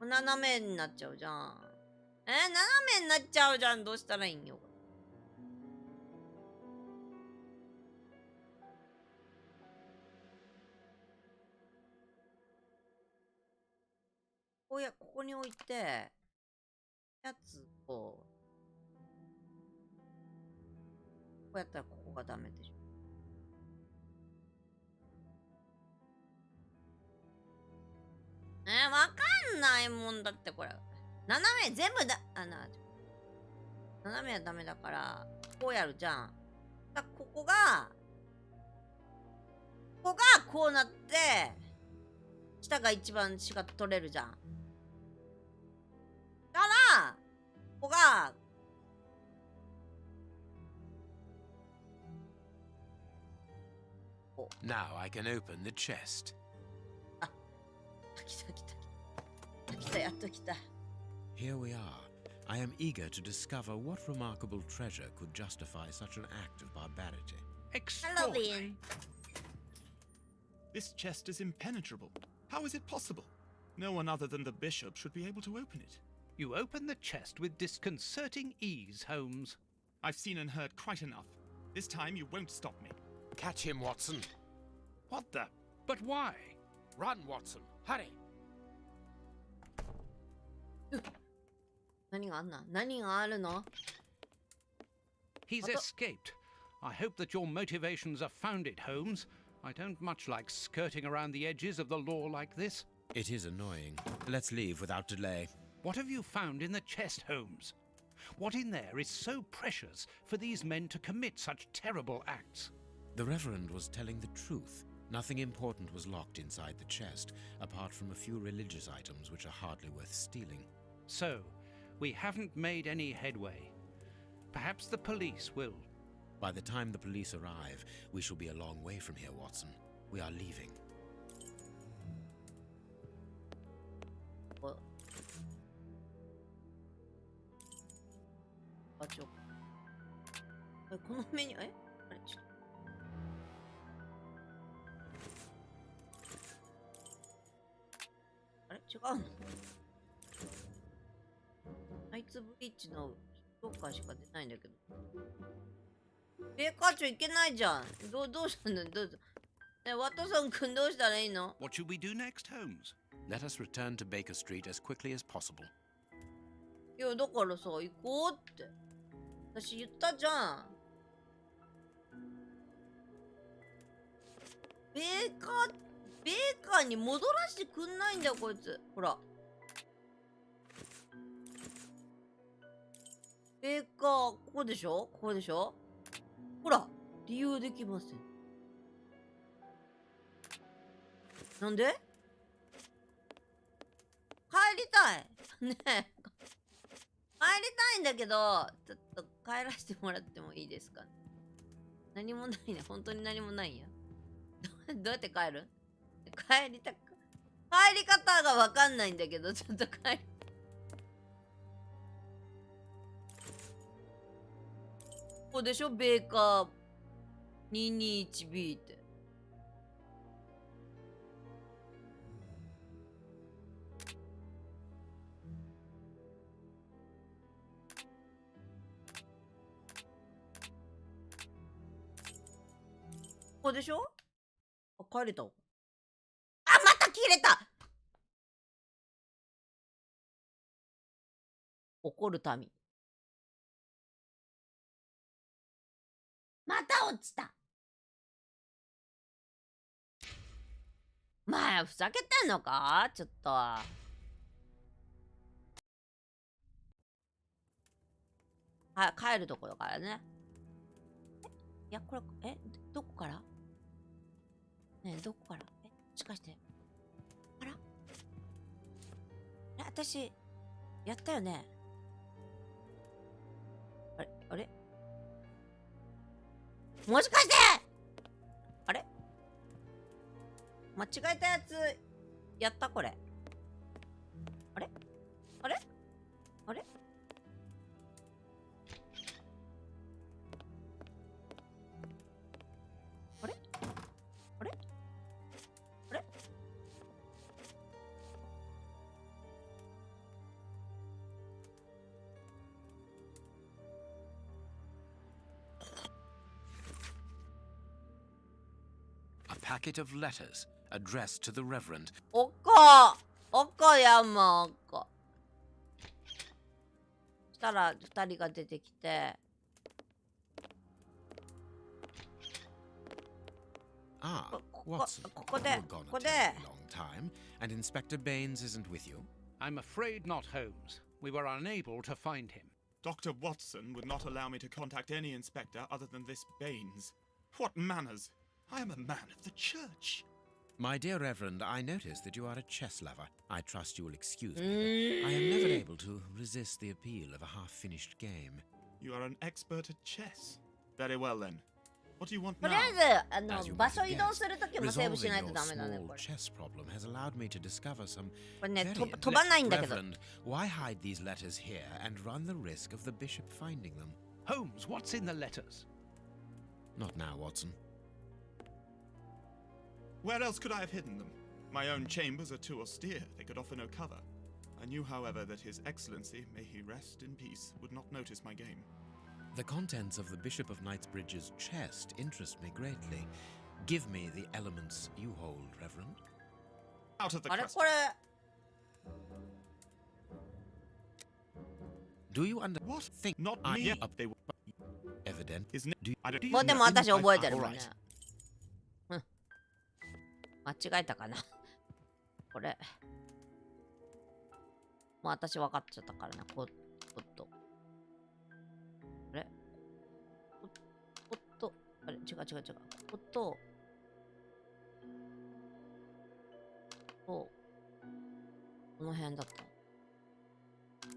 斜めになっちゃうじゃん。斜めになっちゃうじゃん。どうしたらいいんよ。ここに置いて、やつを、こうやったらここがダメでしょ。わかんないもんだってこれ。斜め全部だ、斜めはダメだから、こうやるじゃん。ここがこうなって、下が一番しか取れるじゃん。だから、ここが、Now I can open the chest. あ、来た、やっと来た。Here we are. I am eager to discover what remarkable treasure could justify such an act of barbarity. Extraordinary. This chest is impenetrable. How is it possible? No one other than the bishop should be able to open it. You open the chest with disconcerting ease, Holmes. I've seen and heard quite enough. This time you won't stop me. Catch him, Watson. What the? But why? Run, Watson. Hurry. 何があんな？何があるの？ He's escaped. I hope that your motivations are founded, Holmes. I don't much like skirting around the edges of the law like this. It is annoying. Let's leave without delay. What have you found in the chest, Holmes? What in there is so precious for these men to commit such terrible acts? The Reverend was telling the truth. Nothing important was locked inside the chest, apart from a few religious items which are hardly worth stealing. So, we haven't made any headway. Perhaps the police will. By the time the police arrive, we shall be a long way from here, Watson. We are leaving. このメニュー、あれちょっと。あれ違うの？ナイツブリッジの紹介しか出ないんだけど。ベーカー長いけないじゃん。どうしたんだよ。どうぞ。ワトソン君どうしたらいいの？ What should we do next, Holmes? Let us return to Baker Street as quickly as possible. いや、だからさ、行こうって。私言ったじゃん。ベーカーに戻らせてくんないんだよ、こいつ。ほら。ベーカー、ここでしょ？ここでしょ？ほら、利用できません。なんで？帰りたい。ねえ。帰りたいんだけど、ちょっと帰らせてもらってもいいですか？何もないね。本当に何もないんや。どうやって帰る？帰り方がわかんないんだけど、ちょっとここでしょ？ベーカー 221B って。ここでしょ？あ、帰れた。あ、また切れた。怒る民。また落ちた。前ふざけてんのかちょっと。帰るところからね。いや、これ、どこからねえ、どこからもしかして。あら私、やったよね。あれもしかしてあれ間違えたやつ、やったこれ。あれあれあれあれあれあれA packet of letters addressed to the Reverend. おこ山おこ。したら二人が出てきて。Ah, Watson, ここで you're gone a terribly long time, and Inspector Baines isn't with you. I'm afraid not, Holmes. We were unable to find him. Dr. Watson would not allow me to contact any inspector other than this Baines. What manners! I am a man of the church. My dear Reverend, I notice that you are a chess lover. I trust you will excuse me, but I am never able to resist the appeal of a half-finished game. You are an expert at chess. Very well then. What do you want と now? りあえず As you 場 might 所 have 移動 guessed, するときもセーブし resolving ないと your ダメだね small これ。 chess problem has allowed me to discover some これね very 飛ばないんだけど。 Reverend, why hide these letters here and run the risk of the bishop finding them? Holmes, what's in the letters? Not now, Watson. Where else could I have hidden them? My own chambers are too austere. They could offer no cover. I knew, however, that His Excellency, may he rest in peace, would not notice my game. The contents of the Bishop of Knightsbridge's chest interest me greatly. Give me the elements you hold, Reverend. Out of the あれ question. これ Do you understand? What? Think Not I me. am They were evident. his name. Do you, I don't. もうでも私覚えてるもん Alright. ね。間違えたかなこれ。もう私分かっちゃったからな。こっと。あれあれ違う。この辺だった。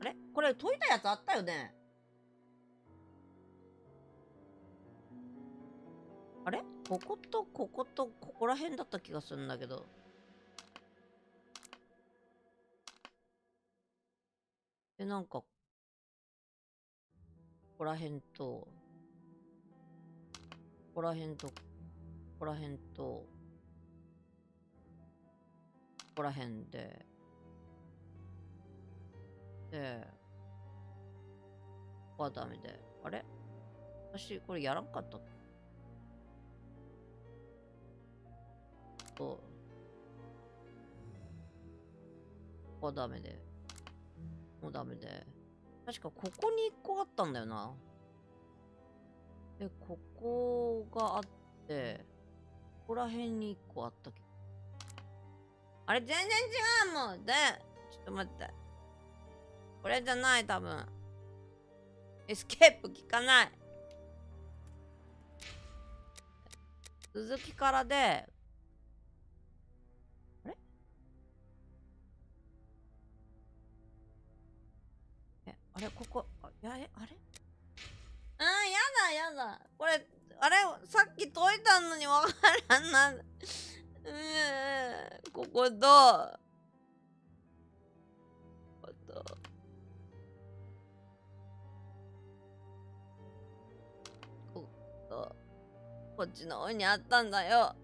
あれこれ解いたやつあったよね。あれこことここら辺だった気がするんだけど。なんか、ここら辺と、ここら辺と、ここら辺と、ここら辺で、ここはダメで。あれ私、これやらんかったここはダメで。もうダメで。確かここに1個あったんだよな。で、ここがあって、ここら辺に1個あったけど。あれ全然違うもん。ちょっと待って。これじゃない、多分。エスケープ効かない。続きからで、あれここ、あれやだ。これ、あれさっき解いたのにわからんな。こことこっちの方にあったんだよ。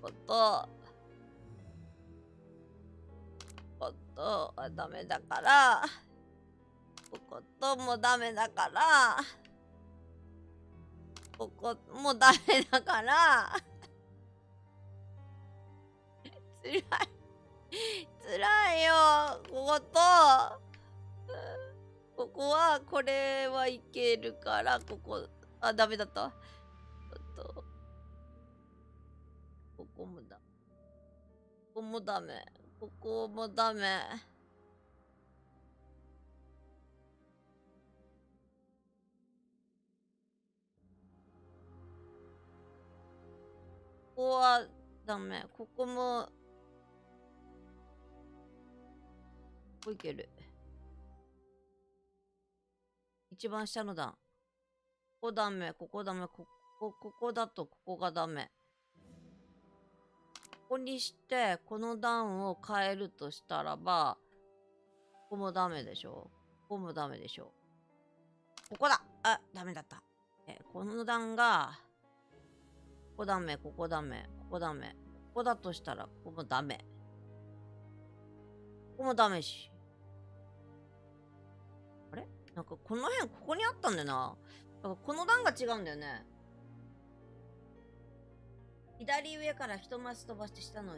ことはダメだから、ここともダメだから、ここもダメだから、辛いよ、ここと、こここは、これはいけるから、ここ、あ、ダメだった。ここもだ。ここもダメ。ここもダメ。ここはダメ。ここも、ここいける。一番下の段。ここダメ。ここダメ。ここだとここがダメ。ここにして、この段を変えるとしたらば、ここもダメでしょ。ここもダメでしょ。ここだ。あ、ダメだった。この段が、ここダメ、ここダメ、ここダメ。ここだとしたら、ここもダメ。ここもダメし。あれなんかこの辺、ここにあったんだよな。なんかこの段が違うんだよね。左上から一マス飛ばして下の。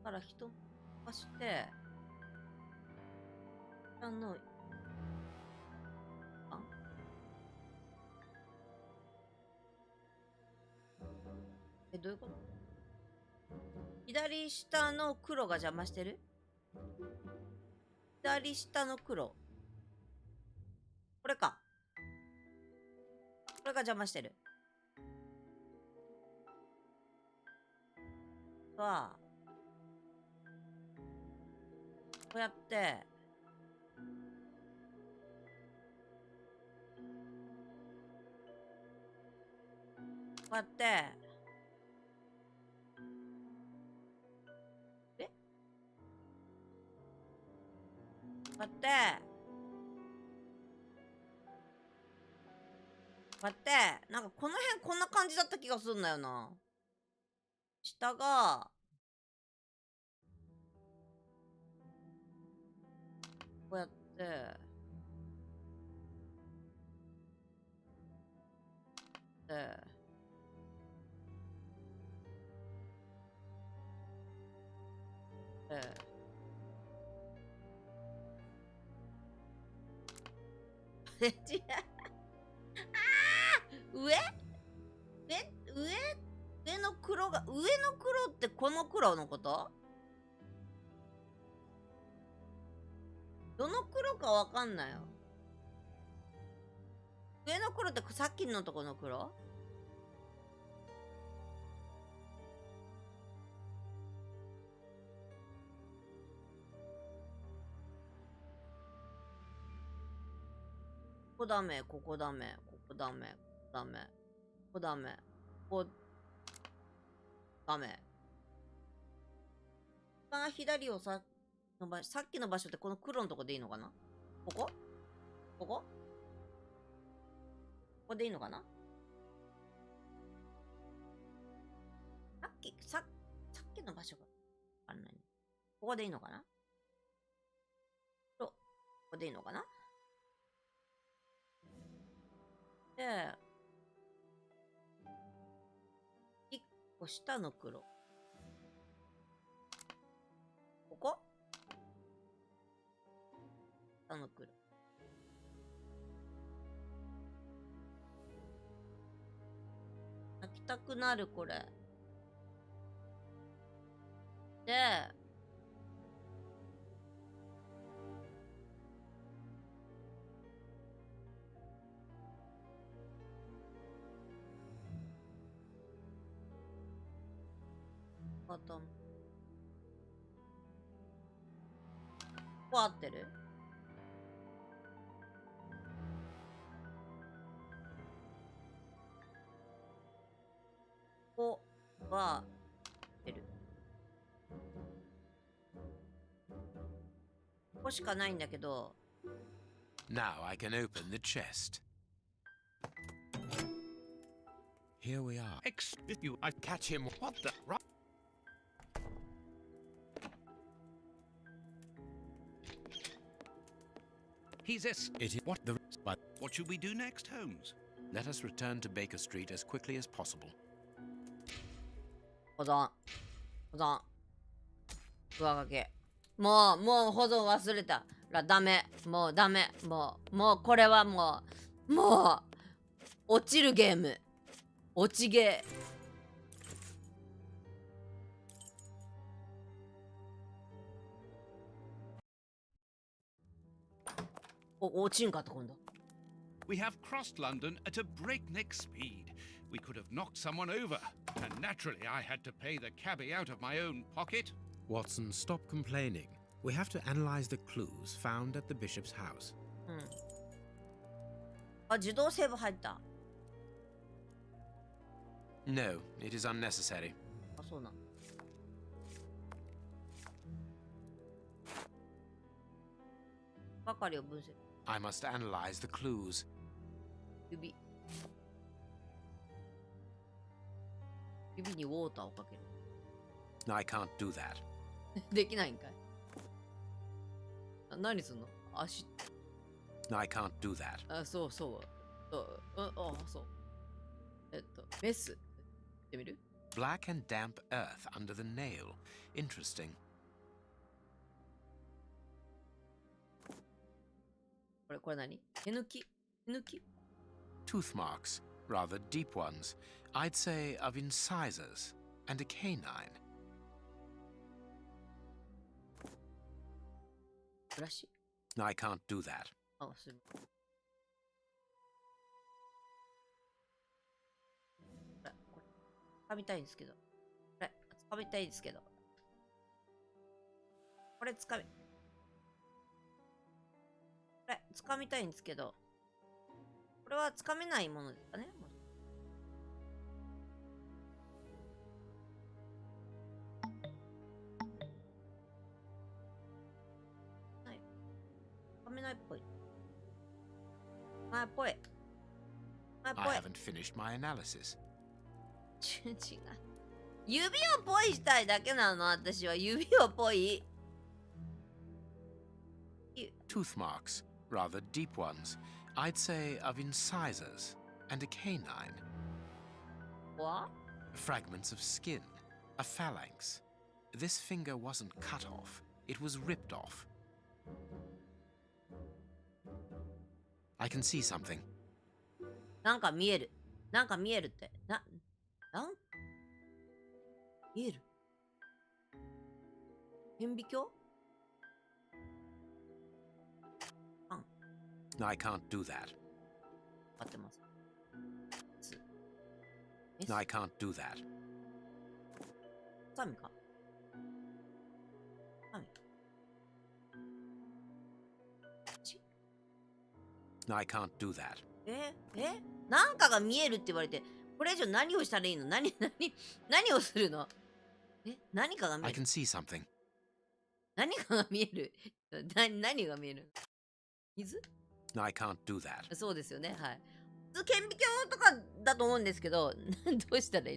から一マス飛ばして、下の。どういうこと？左下の黒が邪魔してる？左下の黒。これか。これが邪魔してる。は、こうやって、こうやって、こうやって、こうやって、なんかこの辺こんな感じだった気がするんだよな。下が、こうやって、違う。上の黒が、上の黒ってこの黒のこと？どの黒かわかんないよ。上の黒ってさっきのとこの黒？ここダメ、ここダメ、ここダメ、ここダメ、ここダメ、ここダメ。一番左をさっきの場所ってこの黒のとこでいいのかな？ここ？ここ？ここでいいのかな？さっきの場所がわかんない。ここでいいのかな？ここでいいのかな？で、一個下の黒。ここ？下の黒。泣きたくなる、これ。で、ここ合ってる？ここは出る。ここしかないんだけど。Now I can open the chest. Here we are. You, I catch him. What the? Right. He's what the? But what should we do next, Holmes? Let us return to Baker Street as quickly as possible. 保存。保存。上書き。もう保存忘れたらダメ。もうダメ。もうこれはもう、落ちるゲーム。落ちゲー。落ちんかった今度。We have crossed London at a breakneck speed. We could have knocked someone over, and naturally I had to pay the cabbie out of my own pocket. Watson, stop complaining. We have to analyze the clues found at the bishop's house. あ、自動セーブ入った。No, it is unnecessary. あ、そうな。係を分析。I must analyze the clues. 指にウォーターをかける。I can't do that. できないんかい。何すんの？足。I can't do that. あ、そう。そう。メス。ってみる？ Black and damp earth under the nail. Interesting. これ何？手抜き？ Tooth marks, rather deep ones. I'd say of incisors and a canine. ブラシ？ I can't do that. あ、する。掴みたいんですけど。掴みたいんですけど。これ掴みたいんですけど。これは掴めないものですかね。掴めないっぽい。I haven't finished my analysis. 違う。指をポイしたいだけなの、私は。指をポイ。Tooth marks, rather deep ones. I'd say of incisors and a canine. What? Fragments of skin, a phalanx. This finger wasn't cut off, it was ripped off. I can see something. なんか見えるって。見える？顕微鏡？ I can't do that. 合ってます。I can't do that. 神か。I can't do that. なんかが見えるって言われて、これ以上何をしたらいいの？何をするの？何かが見え I る。 can see something. 何かが見える。何が見える？水？ I can't do that. そうですよね。はい。普通顕微鏡とかだと思うんですけど、どうしたらいい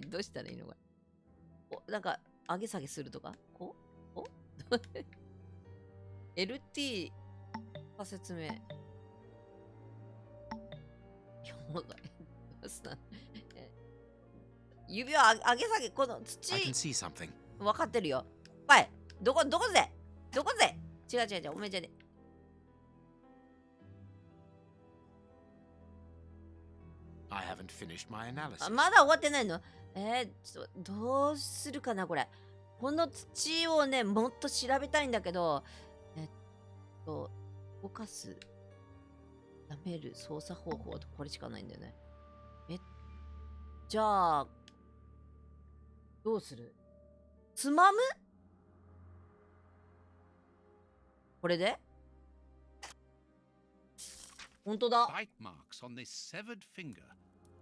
のか。なんか上げ下げするとか？こうLT が説明。指を上げ下げ、この土。I can see something. 分かってるよ。はい。どこぜ違う。お前じゃね。I haven't finished my analysis. まだ終わってないの？ちょっとどうするかなこれ。この土をね、もっと調べたいんだけど、動かす、やめる、操作方法とこれしかないんだよね。じゃあ、どうする？つまむ？これで？本当だ。 Bite marks on this severed finger.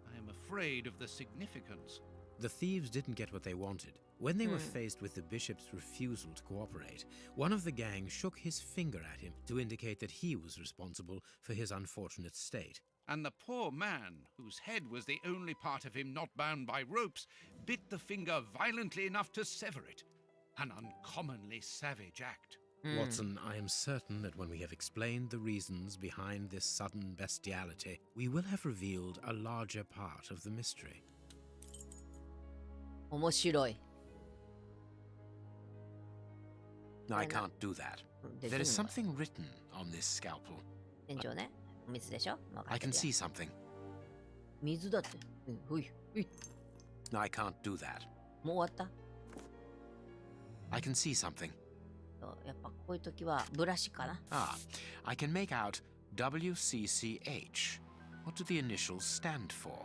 I am afraid of the significance. The thieves didn't get what they wanted. When they were faced with the bishop's refusal to cooperate, one of the gang shook his finger at him to indicate that he was responsible for his unfortunate state. And the poor man, whose head was the only part of him not bound by ropes, bit the finger violently enough to sever it. An uncommonly savage act. Watson, I am certain that when we have explained the reasons behind this sudden bestiality, we will have revealed a larger part of the mystery. 面白い。I can't do that. で There き is んのか something written on this scalpel. 天井ね。水でしょわか I って can る see よ something. 水だって。うん、ほい、ほい。 I can't do that. もう終わった I can see something. そうやっぱこういう時はブラシかな。 Ah, I can make out WCCH. What do the initials stand for?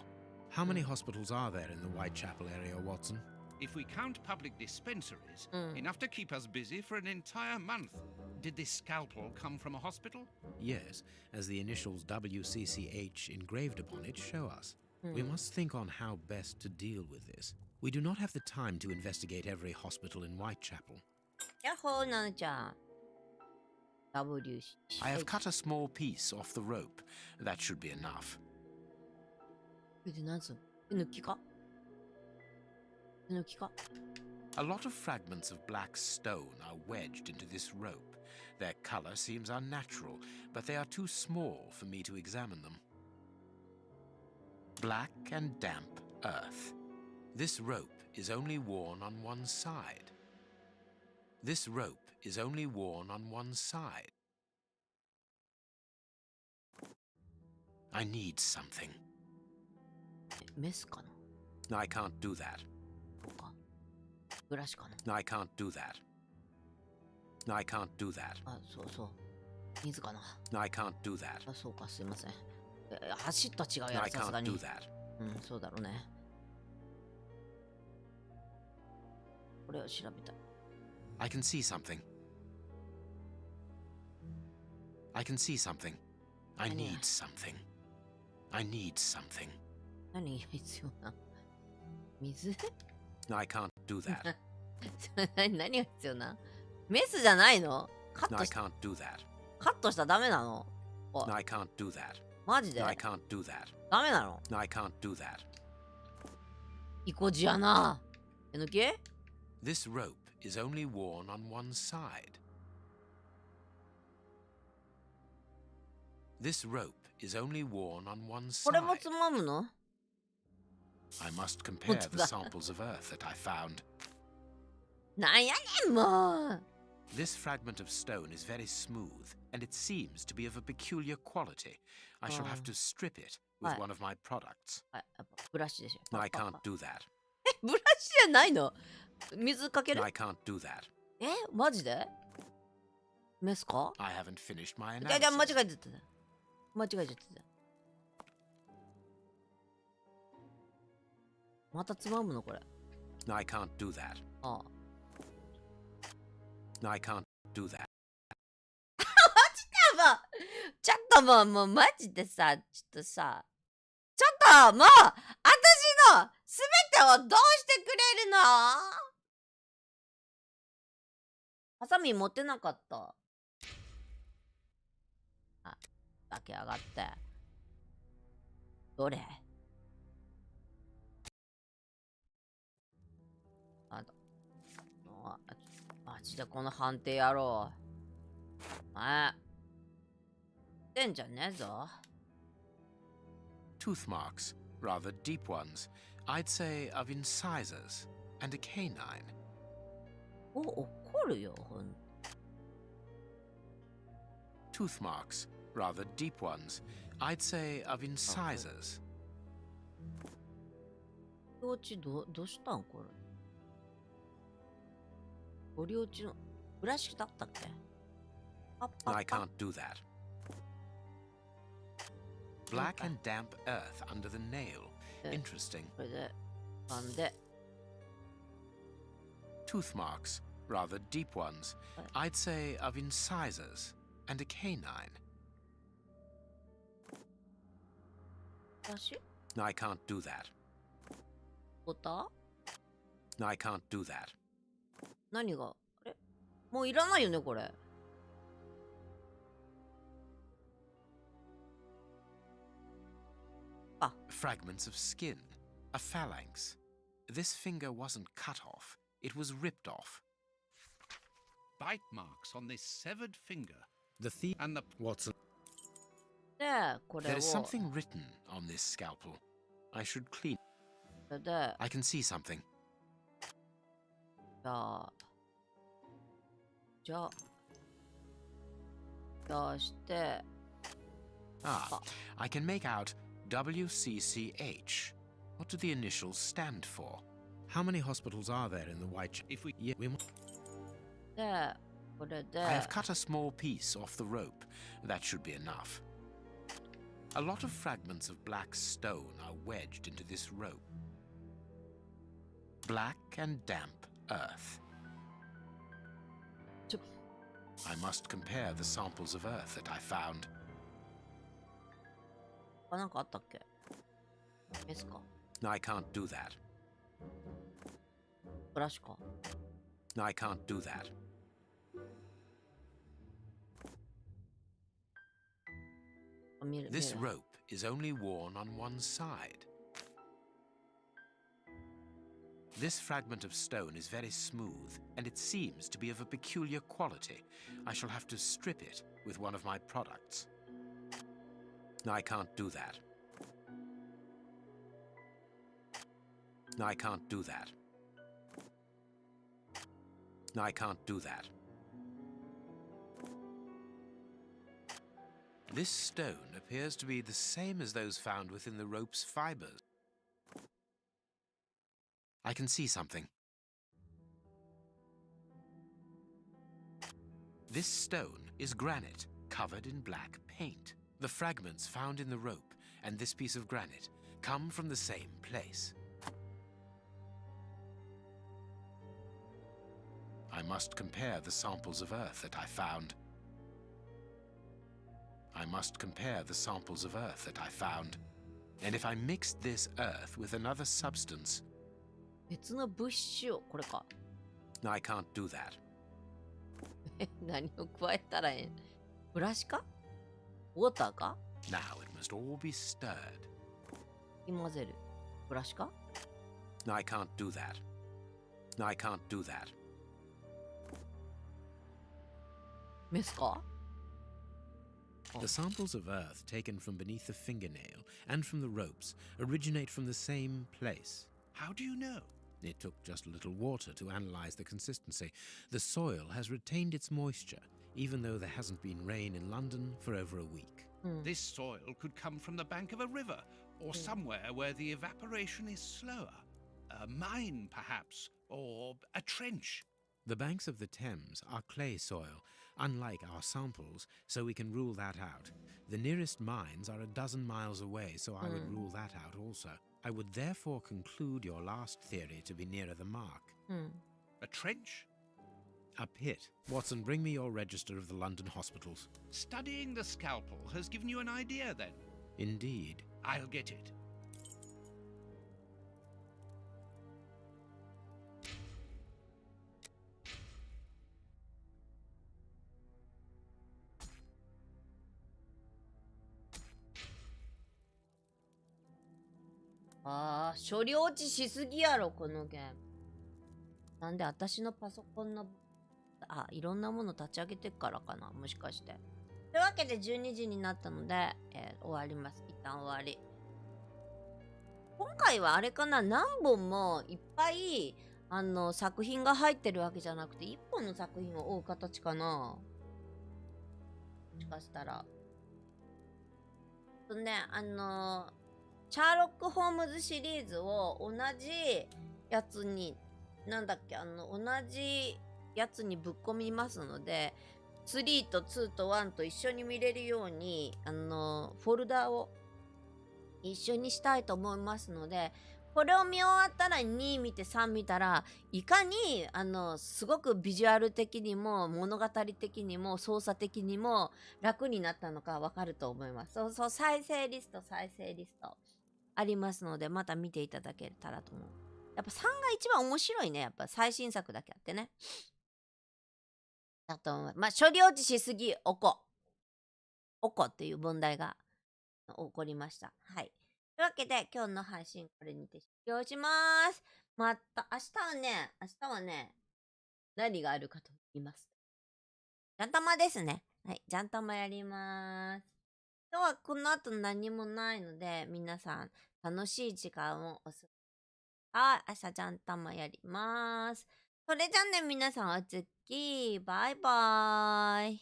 How many hospitals are there in the Whitechapel area, Watson? If we count public dispensaries, enough to keep us busy for an entire month. Did this scalpel come from a hospital? Yes, as the initials WCCH engraved upon it show us. We must think on how best to deal with this. We do not have the time to investigate every hospital in Whitechapel. やっほー、ななちゃん。WC。I have cut a small piece off the rope. That should be enough. で、なんつうの抜きか抜きか A lot of fragments of black stone are wedged into this rope. Their color seems unnatural, but they are too small for me to examine them. Black and damp earth. This rope is only worn on one side. This rope is only worn on one side. I need something. メスかな I can't do that. そうかブラシかな I can't do that. I can't do that. あ、そうそう水かな I can't do that. あ、そうかすいません走った違うや I ろさすが can't に do that. うんそうだろうねこれを調べた I can see something. I can see something. I need something. I need something. 何が必要な水 I can't do that. 何が必要なメスじゃないのカッ I トし can't do that. カットしたらダメなの I can't do that. マジで I can't do that. ダメなの I can't do that. イコジやなえ抜き This rope is only worn on one side. This rope is only worn on one これ side. もつまむの I must compare the samples of earth that I found. なんやねんもう This fragment of stone is very smooth, and it seems to be of a peculiar quality. I shall have to strip it with Right. one of my products. はいやっぱブラシでしょ I can't do that. ブラシじゃないの水かける I can't do that. えマジでメスか I haven't finished my じゃ間違 analysis. えてた間違えちゃってたまたつまむのこれ I can't do that. ああ I can't do that. ちょっともうマジでさちょっとさちょっともう私のすべてをどうしてくれるのハサミ持ってなかったあだけ上がってどれあとマジでこの判定やろうてんじゃねえぞ Tooth marks, rather deep ones. I'd say of incisors and a canine. 怒るよほん Tooth marks, rather deep ones. I'd say of incisors. ごり落ちどうしたんこれごり落ちのブラシだったっけパッパッ I パ can't do that. Black and damp earth under the nail. Interesting. これでなんで Tooth marks, rather deep ones. I'd say of incisors and a canine. ブラシ I can't do that. ボタ I can't do that. 何があれもういらないよねこれ Fragments of skin, a phalanx. This finger wasn't cut off, it was ripped off. Bite marks on this severed finger. The thief And the Watson. でこれ There を is something written on this scalpel. I should clean. それで I can see something. じゃあじゃあして、Ah, I can make out WCCH. What do the initials stand for? How many hospitals are there in the Whitechapel? If we... Yeah, we... で、これで、I have cut a small piece off the rope. That should be enough. A lot of fragments of black stone are wedged into this rope. Black and damp earth. I must compare the samples of earth that I found. なんかあったっけ？ですか？ I can't do that. ブラシか？ I can't do that. This rope is only worn on one side. This fragment of stone is very smooth, and it seems to be of a peculiar quality. I shall have to strip it with one of my products. I can't do that. I can't do that. I can't do that. This stone appears to be the same as those found within the rope's fibers. I can see something. This stone is granite covered in black paint. The fragments found in the rope and this piece of granite come from the same place. I must compare the samples of earth that I found. I must compare the samples of earth that I found. And if I mixed this earth with another substance, 別の物質を、これか。I can't do that. 何を加えたらええ？ブラシか？ウォーターか？ Now it must all be stirred. 混ぜる。ブラシか？ I can't do that. I can't do that. メスか？ The samples of earth taken from beneath the fingernail and from the ropes originate from the same place. How do you know? It took just a little water to analyze the consistency. The soil has retained its moisture, even though there hasn't been rain in London for over a week. This soil could come from the bank of a river, or somewhere where the evaporation is slower. A mine, perhaps, or a trench. The banks of the Thames are clay soil, unlike our samples, so we can rule that out. The nearest mines are 12 miles away, so I would rule that out also. I would therefore conclude your last theory to be nearer the mark. A trench? A pit. Watson, bring me your register of the London hospitals. Studying the scalpel has given you an idea, then? Indeed. I'll get it. Ah, ああ、処理落ちしすぎやろ、このゲーム。なんで私のパソコンの、いろんなもの立ち上げてからかな、もしかして。というわけで12時になったので、終わります。一旦終わり。今回はあれかな、何本もいっぱい作品が入ってるわけじゃなくて、1本の作品を追う形かな。もしかしたら。シャーロック・ホームズシリーズを同じやつに、同じやつにぶっ込みますので、3と2と1と一緒に見れるように、フォルダを一緒にしたいと思いますので、これを見終わったら2見て3見たら、いかに、すごくビジュアル的にも、物語的にも、操作的にも楽になったのかわかると思います。そうそう、再生リスト。ありますので、また見ていただけたらと思う。やっぱ3が一番面白いね。やっぱ最新作だけあってね。だと思う。まあ、処理落ちしすぎ、おこっていう問題が起こりました。はい。というわけで、今日の配信これにて終了します。また、明日はね、何があるかと言います。ジャンタマですね。はい、ジャンタマやります。今日はこの後何もないので、皆さん楽しい時間をお過ごし。明日ジャンタマやります。それじゃあね、皆さん、おつき、バイバーイ。